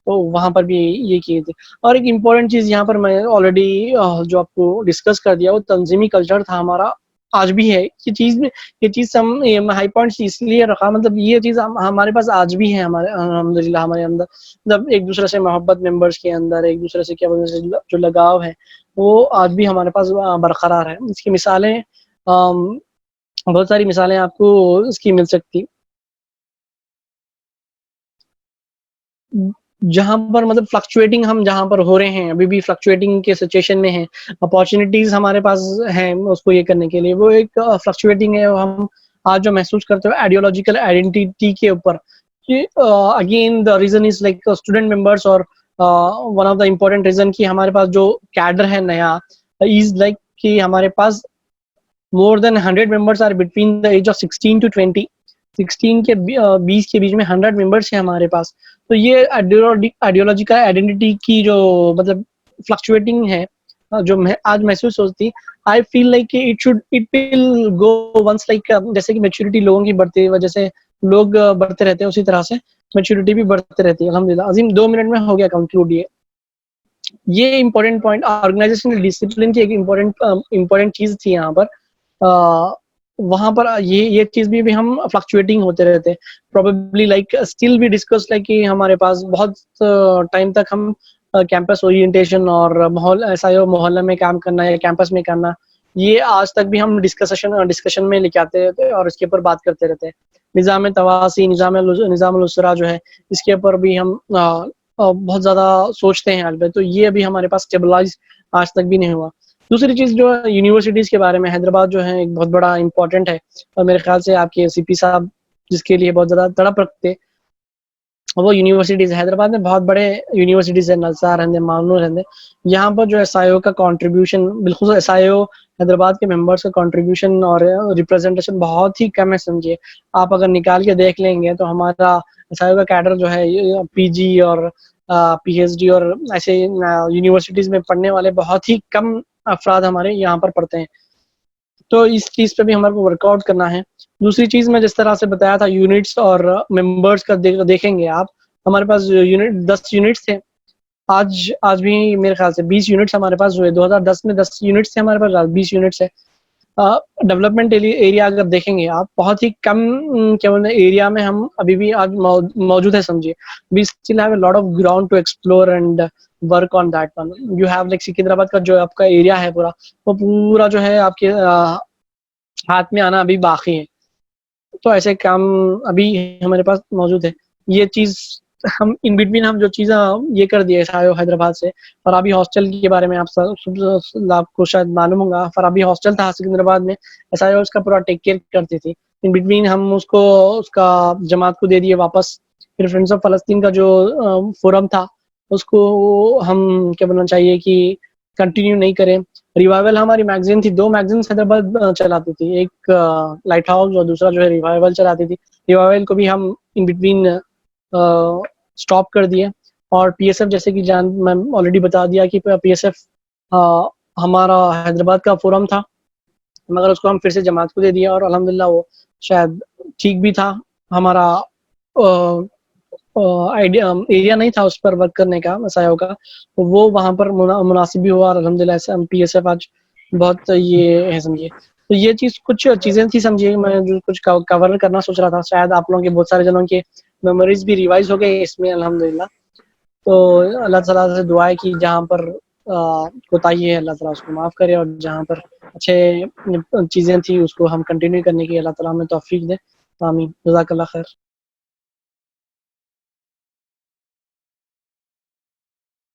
तो वहाँ पर भी ये किए थे। और एक इम्पॉर्टेंट चीज़ यहाँ पर मैं ऑलरेडी जो आपको डिस्कस कर दिया, वो तंजीमी कल्चर था हमारा आज भी है। ये चीज हम हाई पॉइंट्स इसलिए रखा, मतलब ये चीज हमारे पास आज भी है, हमारे अल्हम्दुलिल्लाह हमारे अंदर, मतलब एक दूसरे से मोहब्बत, मेंबर्स के अंदर एक दूसरे से क्या बोलते हैं जो लगाव है वो आज भी हमारे पास बरकरार है। इसकी मिसालें बहुत सारी मिसालें आपको इसकी मिल सकती, जहाँ पर मतलब फ्लक्चुएटिंग हम जहाँ पर हो रहे हैं, अभी भी फ्लक्चुएटिंग के सिचुएशन में हैं, अपॉर्चुनिटीज हमारे पास हैं उसको ये करने के लिए, वो एक फ्लक्चुएटिंग है। हम आज जो महसूस करते हो आइडियोलॉजिकल आइडेंटिटी के ऊपर, कि again the reason is like student members, और one of the important reason कि हमारे पास जो कैडर है नया इज लाइक कि हमारे पास more than 100 members are between the age of 16 to 20, 16 के 20 के बीच में 100 मेंबर्स हैं हमारे पास। तो ये आइडियोलॉजिकल आइडेंटिटी की जो मतलब फ्लक्चुएटिंग है, जो मैं आज महसूस होती, I feel like it will go once, like जैसे कि मैच्योरिटी लोगों की बढ़ती है, जैसे लोग बढ़ते रहते हैं उसी तरह से मैच्योरिटी भी बढ़ते रहती है। अल्हम्दुलिल्लाह अजीम 2 मिनट में हो गया कंक्लूड। ये इम्पोर्टेंट पॉइंट ऑर्गेनाइजेशनल डिसिप्लिन की एक इम्पोर्टेंट चीज थी यहाँ पर। वहां पर ये चीज भी हम फ्लक्चुएटिंग होते रहते हैं, प्रोबेबली लाइक स्टिल भी डिस्कस लाइक कि हमारे पास बहुत टाइम तक हम कैंपस ओरिएंटेशन और माहौल ऐसा हो मोहल्ले में काम करना या कैंपस में करना, ये आज तक भी हम डिस्कशन में लेके आते रहते हैं और इसके ऊपर बात करते रहते हैं। निज़ाम तवासी, निज़ाम उसरा जो है, इसके ऊपर भी हम बहुत ज्यादा सोचते हैं आज भी, तो ये अभी हमारे पास स्टेबलाइज आज तक भी नहीं हुआ। दूसरी चीज जो यूनिवर्सिटीज के बारे में, हैदराबाद जो है एक बहुत बड़ा इम्पोर्टेंट है, और मेरे ख्याल से आपके सीपी साहब जिसके लिए बहुत ज्यादा तड़प रखते, वो यूनिवर्सिटीज हैदराबाद में बहुत बड़े यूनिवर्सिटीज है, नलसार रहते, मामनूर रहते, यहाँ पर जो एसआईओ का कंट्रीब्यूशन, बिल्कुल एसआईओ हैदराबाद के मेंबर्स का कंट्रीब्यूशन और रिप्रेजेंटेशन बहुत ही कम है समझिए। आप अगर निकाल के देख लेंगे तो हमारा एसआईओ का कैडर जो है पीजी और पीएचडी और ऐसे यूनिवर्सिटीज में पढ़ने वाले बहुत ही कम अफराद हमारे यहाँ पर पढ़ते हैं, तो इस चीज पे भी हमारे को वर्कआउट करना है। दूसरी चीज मैं जिस तरह से बताया था यूनिट्स और मेंबर्स का देखेंगे आप, हमारे पास यूनिट 10 यूनिट्स थे, आज भी मेरे ख्याल से 20 यूनिट्स हमारे पास हुए। 2010 में 10 यूनिट्स थे हमारे पास, 20 यूनिट्स है। डेवलपमेंट एरिया अगर देखेंगे आप, बहुत ही कम क्या बोलते हैं एरिया में हम अभी भी आज मौजूद है समझिए। We still have a lot of ground to explore and work on that one. You have like Secunderabad का जो आपका एरिया है पूरा, वो पूरा जो है आपके हाथ में आना अभी बाकी है, तो ऐसे काम अभी हमारे पास मौजूद है। ये चीज हम इन बिटवीन हम जो चीज़ें ये कर दिए हैदराबाद से। फराबी हॉस्टल के बारे में आपको शायद मालूम होगा, फराबी हॉस्टल था सिकंदराबाद में, एसआईओ उसका पूरा टेक केयर करती थी। इन बिटवीन हम उसका जमात को दे दिए वापस। फिर फ्रेंड्स ऑफ फलस्तीन का जो फोरम था उसको हम क्या बोलना चाहिए कि कंटिन्यू नहीं करें। रिवाइवल हमारी मैगजीन थी, 2 मैगजीन हैदराबाद चलाती थी, एक लाइट हाउस और दूसरा जो है रिवाइवल चलाती थी। रिवाइवल को भी हम इन बिटवीन स्टॉप कर दिए। और पीएसएफ जैसे कि मैं ऑलरेडी बता दिया कि पीएसएफ हमारा हैदराबाद का फोरम था, मगर उसको हम फिर से जमात को दे दिया और अल्हम्दुलिल्लाह वो शायद ठीक भी था। हमारा एरिया नहीं था उस पर वर्क करने का एसआईओ का, तो वो वहाँ पर मुनासिब भी हुआ और अल्हम्दुलिल्लाह पीएसएफ आज बहुत ये है समझिए। तो ये चीज़ कुछ चीज़ें थी समझिए, मैं जो कुछ कवर करना सोच रहा था, शायद आप लोगों के बहुत सारे जनों के मेमोरीज भी रिवाइज हो गए इसमें अल्हम्दुलिल्लाह। तो अल्लाह ताला से दुआ है कि जहाँ पर कोताही है अल्लाह ताला उसको माफ़ करे, और जहाँ पर अच्छे चीज़ें थी उसको हम कंटिन्यू करने की अल्लाह ताला हमें तौफीक दे। आमीन। जज़ाकल्लाह खैर।